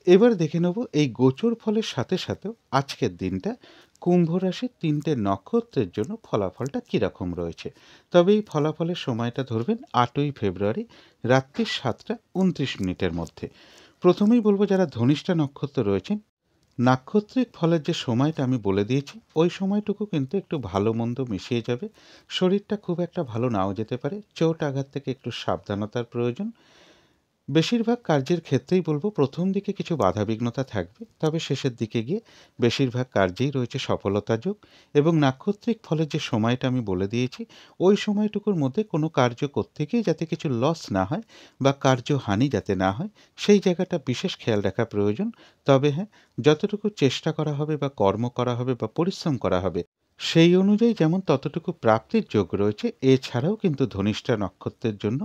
এবার দেখে নেব এই গোচর ফলের সাথে সাথেও আজকের দিনটা কুম্ভ রাশির ৩টে নক্ষত্রের জন্য ফলাফলটা কীরকম রয়েছে। তবে এই ফলাফলের সময়টা ধরবেন ৮ই ফেব্রুয়ারি রাত্রি ৭টা ২৯ মিনিটের মধ্যে। প্রথমেই বলবো যারা ধনিষ্ঠা নক্ষত্র রয়েছেন, নাক্ষত্রিক ফলের যে সময়টা আমি বলে দিয়েছি ওই সময়টুকু কিন্তু একটু ভালো মন্দ মিশিয়ে যাবে, শরীরটা খুব একটা ভালো নাও যেতে পারে, চোট আঘাত থেকে একটু সাবধানতার প্রয়োজন। বেশিরভাগ কার্যের ক্ষেত্রেই বলব প্রথম দিকে কিছু বাধাবিঘ্নতা থাকবে, তবে শেষের দিকে গিয়ে বেশিরভাগ কার্যেই রয়েছে সফলতা যোগ। এবং নাক্ষত্রিক ফলের যে সময়টা আমি বলে দিয়েছি ওই সময়টুকুর মধ্যে কোনো কার্য করতে গিয়ে যাতে কিছু লস না হয় বা কার্যহানি যাতে না হয় সেই জায়গাটা বিশেষ খেয়াল রাখা প্রয়োজন। তবে হ্যাঁ, যতটুকু চেষ্টা করা হবে বা কর্ম করা হবে বা পরিশ্রম করা হবে সেই অনুযায়ী যেমন ততটুকু প্রাপ্তির যোগ রয়েছে, এছাড়াও কিন্তু ধনিষ্ঠা নক্ষত্রের জন্য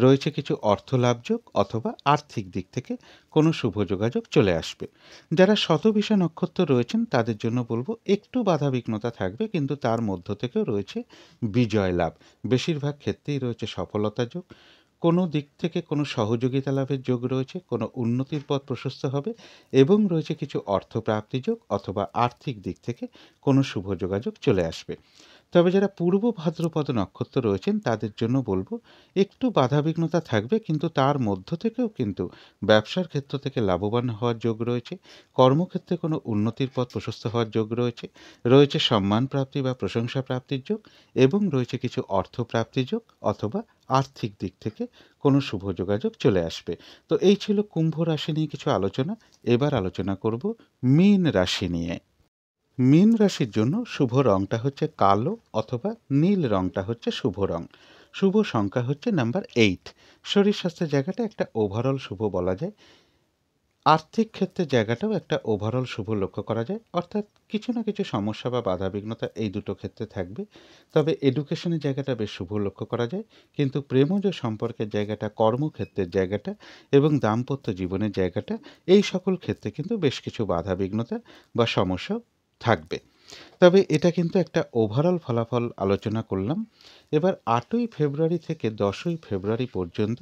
রয়েছে কিছু অর্থলাভযোগ অথবা আর্থিক দিক থেকে কোনো শুভ যোগাযোগ চলে আসবে। যারা শতভিষা নক্ষত্র রয়েছেন তাদের জন্য বলবো একটু বাধাবিঘ্নতা থাকবে, কিন্তু তার মধ্য থেকেও রয়েছে বিজয় লাভ, বেশিরভাগ ক্ষেত্রেই রয়েছে সফলতা যোগ, কোনো দিক থেকে কোনো সহযোগিতা লাভের যোগ রয়েছে, কোনো উন্নতির পথ প্রশস্ত হবে এবং রয়েছে কিছু অর্থপ্রাপ্তি যোগ অথবা আর্থিক দিক থেকে কোনো শুভ যোগাযোগ চলে আসবে। তবে যারা পূর্ব ভাদ্রপদ নক্ষত্র রয়েছেন তাদের জন্য বলবো একটু বাধাবিঘ্নতা থাকবে, কিন্তু তার মধ্য থেকেও কিন্তু ব্যবসার ক্ষেত্র থেকে লাভবান হওয়ার যোগ রয়েছে, কর্মক্ষেত্রে কোনো উন্নতির পথ প্রশস্ত হওয়ার যোগ রয়েছে, রয়েছে সম্মান প্রাপ্তি বা প্রশংসা প্রাপ্তির যোগ এবং রয়েছে কিছু অর্থ প্রাপ্তির যোগ অথবা আর্থিক দিক থেকে কোনো শুভ যোগাযোগ চলে আসবে। তো এই ছিল কুম্ভ রাশি নিয়ে কিছু আলোচনা। এবার আলোচনা করব মীন রাশি নিয়ে। মীন রাশির জন্য শুভ রংটা হচ্ছে কালো অথবা নীল রংটা হচ্ছে শুভ রং। শুভ সংখ্যা হচ্ছে নাম্বার 8। শরীর স্বাস্থ্যের জায়গাটা একটা ওভারঅল শুভ বলা যায়। আর্থিক ক্ষেত্রে জায়গাটাও একটা ওভারঅল শুভ লক্ষ্য করা যায়, অর্থাৎ কিছু না কিছু সমস্যা বা বাধাবিঘ্নতা এই দুটো ক্ষেত্রে থাকবে। তবে এডুকেশনের জায়গাটা বেশ শুভ লক্ষ্য করা যায়, কিন্তু প্রেমজ সম্পর্কের জায়গাটা, কর্মক্ষেত্রের জায়গাটা এবং দাম্পত্য জীবনের জায়গাটা, এই সকল ক্ষেত্রে কিন্তু বেশ কিছু বাধাবিঘ্নতা বা সমস্যাও থাকবে। তবে এটা কিন্তু একটা ওভারঅল ফলাফল আলোচনা করলাম। এবার ৮ই ফেব্রুয়ারি থেকে ১০ই ফেব্রুয়ারি পর্যন্ত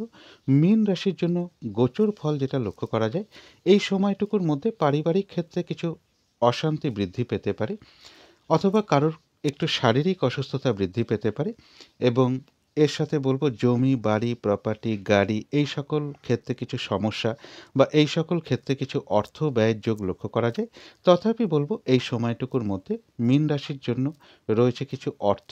মীন রাশির জন্য গোচর ফল যেটা লক্ষ্য করা যায়, এই সময়টুকুর মধ্যে পারিবারিক ক্ষেত্রে কিছু অশান্তি বৃদ্ধি পেতে পারে অথবা কারোর একটু শারীরিক অসুস্থতা বৃদ্ধি পেতে পারে এবং এর সাথে বলব জমি, বাড়ি, প্রপার্টি, গাড়ি এই সকল ক্ষেত্রে কিছু সমস্যা বা এই সকল ক্ষেত্রে কিছু অর্থ ব্যয়ের যোগ লক্ষ্য করা যায়। তথাপি বলব এই সময়টুকুর মধ্যে মীন রাশির জন্য রয়েছে কিছু অর্থ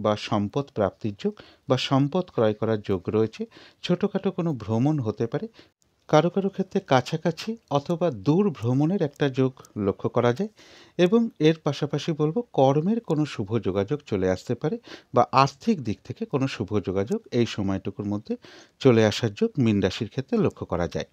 বা সম্পদ প্রাপ্তির যোগ বা সম্পদ ক্রয় করার যোগ রয়েছে। ছোটোখাটো কোনো ভ্রমণ হতে পারে, কারো কারো ক্ষেত্রে কাছাকাছি অথবা দূর ভ্রমণের একটা যোগ লক্ষ্য করা যায় এবং এর পাশাপাশি বলব কর্মের কোনো শুভ যোগাযোগ চলে আসতে পারে বা আর্থিক দিক থেকে কোনো শুভ যোগাযোগ এই সময়টুকুর মধ্যে চলে আসার যোগ মীন রাশির ক্ষেত্রে লক্ষ্য করা যায়।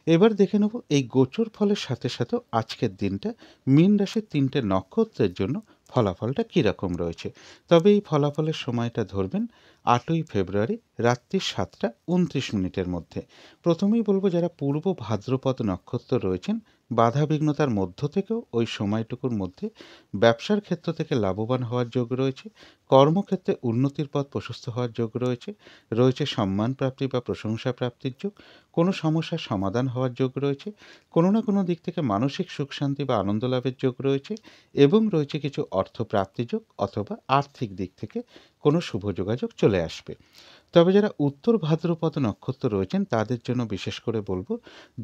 এবার দেখে নেব এই গোচর ফলের সাথে সাথেও আজকের দিনটা মীন রাশির ৩টে নক্ষত্রের জন্য ফলাফলটা কীরকম রয়েছে। তবে এই ফলাফলের সময়টা ধরবেন ৮ই ফেব্রুয়ারি রাত্রি ৭টা ২৯ মিনিটের মধ্যে। প্রথমেই বলবো যারা পূর্ব ভাদ্রপদ নক্ষত্র রয়েছেন, বাধাবিঘ্নতার মধ্য থেকেও ওই সময়টুকুর মধ্যে ব্যবসার ক্ষেত্র থেকে লাভবান হওয়ার যোগ রয়েছে, কর্মক্ষেত্রে উন্নতির পথ প্রশস্ত হওয়ার যোগ রয়েছে, রয়েছে সম্মান প্রাপ্তি বা প্রশংসা প্রাপ্তির যোগ, কোনো সমস্যার সমাধান হওয়ার যোগ রয়েছে, কোনো না কোনো দিক থেকে মানসিক সুখ শান্তি বা আনন্দ লাভের যোগ রয়েছে এবং রয়েছে কিছু অর্থ প্রাপ্তি যোগ অথবা আর্থিক দিক থেকে কোনো শুভ যোগাযোগ চলে আসবে। তবে যারা উত্তর ভাদ্রপদ নক্ষত্র রয়েছেন তাদের জন্য বিশেষ করে বলবো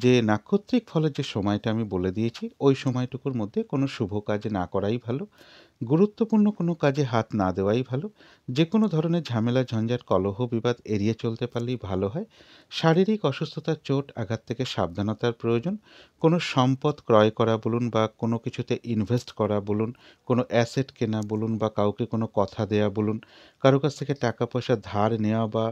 যে নাক্ষত্রিক ফলের যে সময়টা আমি বলে দিয়েছি ওই সময়টুকুর মধ্যে কোনো শুভ কাজ না করাই ভালো। গুরুত্বপূর্ণ কোনো কাজে হাত না দেওয়াই ভালো। যে কোনো ধরনের ঝামেলা, ঝঞ্ঝাট, কলহ, বিবাদ এড়িয়ে চলতে পারলেই ভালো হয়। শারীরিক অসুস্থতা, চোট, আঘাত থেকে সাবধানতার প্রয়োজন। কোনো সম্পদ ক্রয় করা বলুন বা কোনো কিছুতে ইনভেস্ট করা বলুন, কোনো অ্যাসেট কেনা বলুন বা কাউকে কোনো কথা দেয়া বলুন, কারো কাছ থেকে টাকা পয়সা ধার নেওয়া বা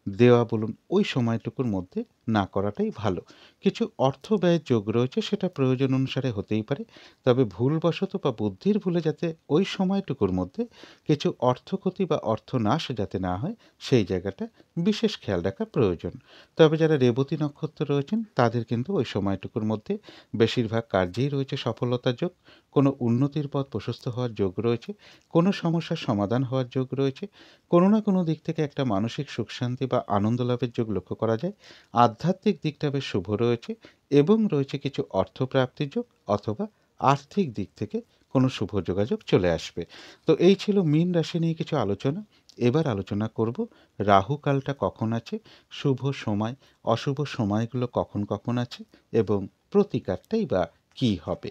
দেওয়া বলুন, ওই সময়টুকুর মধ্যে না করাটাই ভালো। কিছু অর্থ ব্যয়ের যোগ রয়েছে, সেটা প্রয়োজন অনুসারে হতেই পারে। তবে ভুলবশত বা বুদ্ধির ভুলে যাতে ওই সময়টুকুর মধ্যে কিছু অর্থক্ষতি বা অর্থনাশ যাতে না হয়, সেই জায়গাটা বিশেষ খেয়াল রাখা প্রয়োজন। তবে যারা রেবতী নক্ষত্র রয়েছেন তাদের কিন্তু ওই সময়টুকুর মধ্যে বেশিরভাগ কার্যেই রয়েছে সফলতার যোগ। কোনো উন্নতির পথ প্রশস্ত হওয়ার যোগ রয়েছে, কোনো সমস্যার সমাধান হওয়ার যোগ রয়েছে, কোনো না কোনো দিক থেকে একটা মানসিক সুখ শান্তি বা আনন্দ লাভের যোগ লক্ষ্য করা যায়। আধ্যাত্মিক দিকটা বেশ শুভ রয়েছে এবং রয়েছে কিছু অর্থপ্রাপ্তির যোগ অথবা আর্থিক দিক থেকে কোনো শুভ যোগাযোগ চলে আসবে। তো এই ছিল মীন রাশি নিয়ে কিছু আলোচনা। এবার আলোচনা করব রাহু কালটা কখন আছে, শুভ সময়, অশুভ সময়গুলো কখন কখন আছে এবং প্রতিকারটাই বা কী হবে।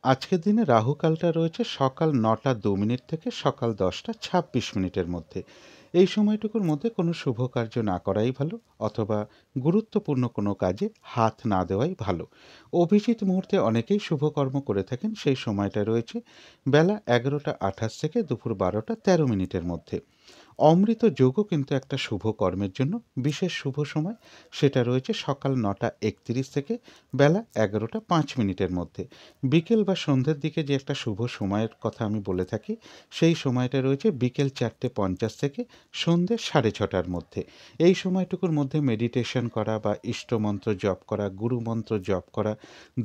আজকের দিনে রাহু কালটা রয়েছে সকাল 9টা 2 মিনিট থেকে সকাল 10টা 26 মিনিটের মধ্যে। এই সময়টুকুর মধ্যে কোনো শুভ কার্য না করাই ভালো অথবা গুরুত্বপূর্ণ কোনো কাজে হাত না দেওয়াই ভালো। অভিজিৎ মুহূর্তে অনেকেই শুভকর্ম করে থাকেন, সেই সময়টা রয়েছে বেলা 11টা 28 থেকে দুপুর 12টা 13 মিনিটের মধ্যে। অমৃত যোগও কিন্তু একটা শুভ কর্মের জন্য বিশেষ শুভ সময়, সেটা রয়েছে সকাল 9টা 31 থেকে বেলা 11টা 5 মিনিটের মধ্যে। বিকেল বা সন্ধ্যের দিকে যে একটা শুভ সময়ের কথা আমি বলে থাকি, সেই সময়টা রয়েছে বিকেল 4টে 50 থেকে সন্ধ্যে 6:30টার মধ্যে। এই সময়টুকুর মধ্যে মেডিটেশন করা বা ইষ্টমন্ত্র জপ করা, গুরুমন্ত্র জপ করা,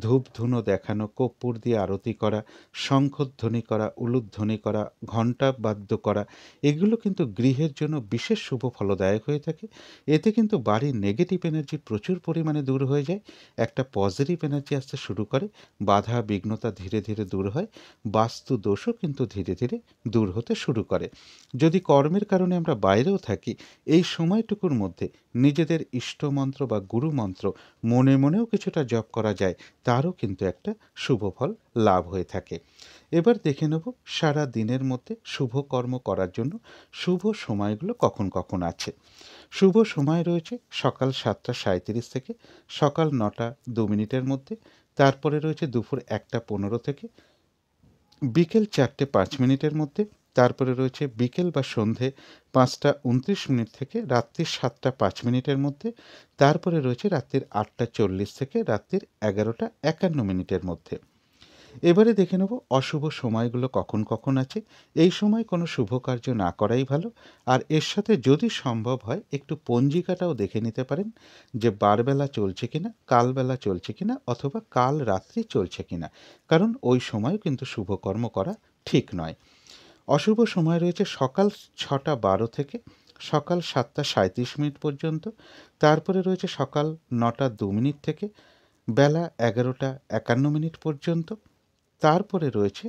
ধূপ ধুনো দেখানো, কর্পূর দিয়ে আরতি করা, শঙ্খধ্বনি করা, উলুধ্বনি করা, ঘণ্টা বাদ্য করা, এগুলো কিন্তু গৃহের জন্য বিশেষ শুভ ফলদায়ক হয়ে থাকে। এতে কিন্তু বাড়ির নেগেটিভ এনার্জি প্রচুর পরিমাণে দূর হয়ে যায়, একটা পজিটিভ এনার্জি আসতে শুরু করে, বাধা বিঘ্নতা ধীরে ধীরে দূর হয়, বাস্তু দোষও কিন্তু ধীরে ধীরে দূর হতে শুরু করে। যদি কর্মের কারণে আমরা বাইরেও থাকি, এই সময়টুকুর মধ্যে নিজেদের ইষ্টমন্ত্র বা গুরুমন্ত্র মনে মনেও কিছুটা জপ করা যায়, তারও কিন্তু একটা শুভ ফল লাভ হয়ে থাকে। এবার দেখে নেব সারা দিনের মধ্যে শুভ কর্ম করার জন্য শুভ সময়গুলো কখন কখন আছে। শুভ সময় রয়েছে সকাল 7টা 37 থেকে সকাল 9টা 2 মিনিটের মধ্যে। তারপরে রয়েছে দুপুর 1টা 15 থেকে বিকেল 4টে 5 মিনিটের মধ্যে। তারপরে রয়েছে বিকেল বা সন্ধে 5টা 29 মিনিট থেকে রাত্রির 7টা 5 মিনিটের মধ্যে। তারপরে রয়েছে রাত্রির 8টা 40 থেকে রাত্রির 11টা 51 মিনিটের মধ্যে। এবারে দেখে নেব অশুভ সময়গুলো কখন কখন আছে। এই সময় কোনো শুভ কার্য না করাই ভালো। আর এর সাথে যদি সম্ভব হয় একটু পঞ্জিকাটাও দেখে নিতে পারেন যে বারবেলা চলছে কিনা, কালবেলা চলছে কিনা অথবা কাল রাত্রি চলছে কিনা, কারণ ওই সময় কিন্তু শুভকর্ম করা ঠিক নয়। অশুভ সময় রয়েছে সকাল 6টা 12 থেকে সকাল 7টা 37 মিনিট পর্যন্ত। তারপরে রয়েছে সকাল 9টা 2 মিনিট থেকে বেলা 11টা 51 মিনিট পর্যন্ত। তারপরে রয়েছে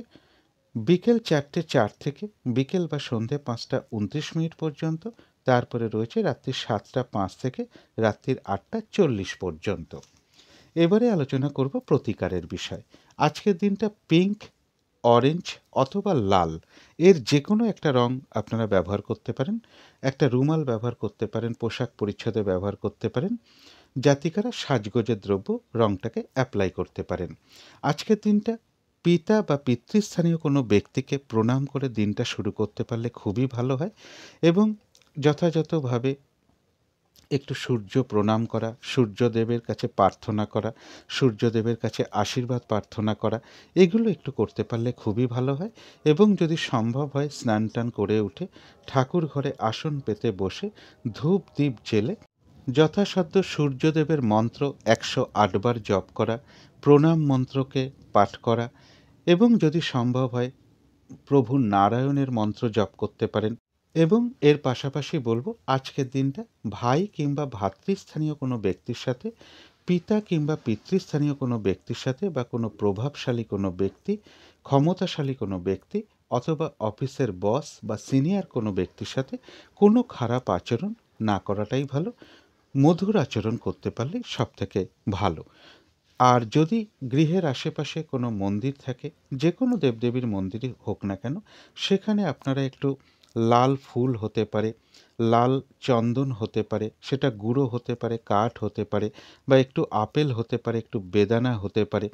বিকেল 4টে 4 থেকে বিকেল বা সন্ধে 5টা 29 মিনিট পর্যন্ত। তারপরে রয়েছে রাত্রি 7টা 5 থেকে রাত্রির 8টা 40 পর্যন্ত। এবারে আলোচনা করব প্রতিকারের বিষয়। আজকের দিনটা পিঙ্ক, অরেঞ্জ অথবা লাল এর যে কোনো একটা রং আপনারা ব্যবহার করতে পারেন। একটা রুমাল ব্যবহার করতে পারেন, পোশাক পরিচ্ছদে ব্যবহার করতে পারেন। জাতিকারা সাজগোজের দ্রব্য রংটাকে অ্যাপ্লাই করতে পারেন। আজকের দিনটা পিতা বা পিতৃস্থানীয় কোনো ব্যক্তিকে প্রণাম করে দিনটা শুরু করতে পারলে খুবই ভালো হয় এবং যথাযথভাবে একটু সূর্য প্রণাম করা, সূর্যদেবের কাছে প্রার্থনা করা, সূর্যদেবের কাছে আশীর্বাদ প্রার্থনা করা, এগুলো একটু করতে পারলে খুবই ভালো হয়। এবং যদি সম্ভব হয় স্নান টান করে উঠে ঠাকুর ঘরে আসন পেতে বসে ধূপ দ্বীপ জেলে যথাসাধ্য সূর্যদেবের মন্ত্র 108 বার জপ করা, প্রণাম মন্ত্রকে পাঠ করা এবং যদি সম্ভব হয় প্রভু নারায়ণের মন্ত্র জপ করতে পারেন। এবং এর পাশাপাশি বলবো আজকের দিনটা ভাই কিংবা ভ্রাতৃস্থানীয় কোনো ব্যক্তির সাথে, পিতা কিংবা পিতৃস্থানীয় কোনো ব্যক্তির সাথে বা কোনো প্রভাবশালী কোনো ব্যক্তি, ক্ষমতাশালী কোনো ব্যক্তি অথবা অফিসের বস বা সিনিয়র কোনো ব্যক্তির সাথে কোনো খারাপ আচরণ না করাটাই ভালো। মধুর আচরণ করতে পারলেই সবথেকে ভালো। আর যদি গৃহের আশেপাশে কোনো মন্দির থাকে, যে কোনো দেবদেবীর মন্দিরই হোক না কেন, সেখানে আপনারা একটু লাল ফুল হতে পারে, লাল চন্দন হতে পারে, সেটা গুঁড়ো হতে পারে, কাঠ হতে পারে, বা একটু আপেল হতে পারে, একটু বেদানা হতে পারে,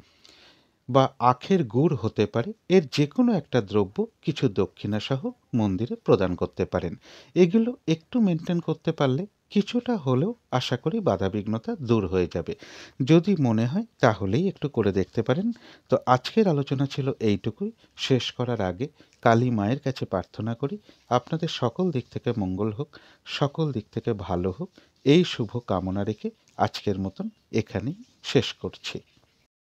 বা আখের গুড় হতে পারে, এর যে কোনো একটা দ্রব্য কিছু দক্ষিণাসহ মন্দিরে প্রদান করতে পারেন। এগুলো একটু মেনটেন করতে পারলে কিছুটা হলেও আশা করি বাধাবিঘ্নতা দূর হয়ে যাবে। যদি মনে হয় তাহলেই একটু করে দেখতে পারেন। তো আজকের আলোচনা ছিল এইটুকুই। শেষ করার আগে কালী মায়ের কাছে প্রার্থনা করি আপনাদের সকল দিক থেকে মঙ্গল হোক, সকল দিক থেকে ভালো হোক, এই শুভ কামনা রেখে আজকের মতন এখানেই শেষ করছি।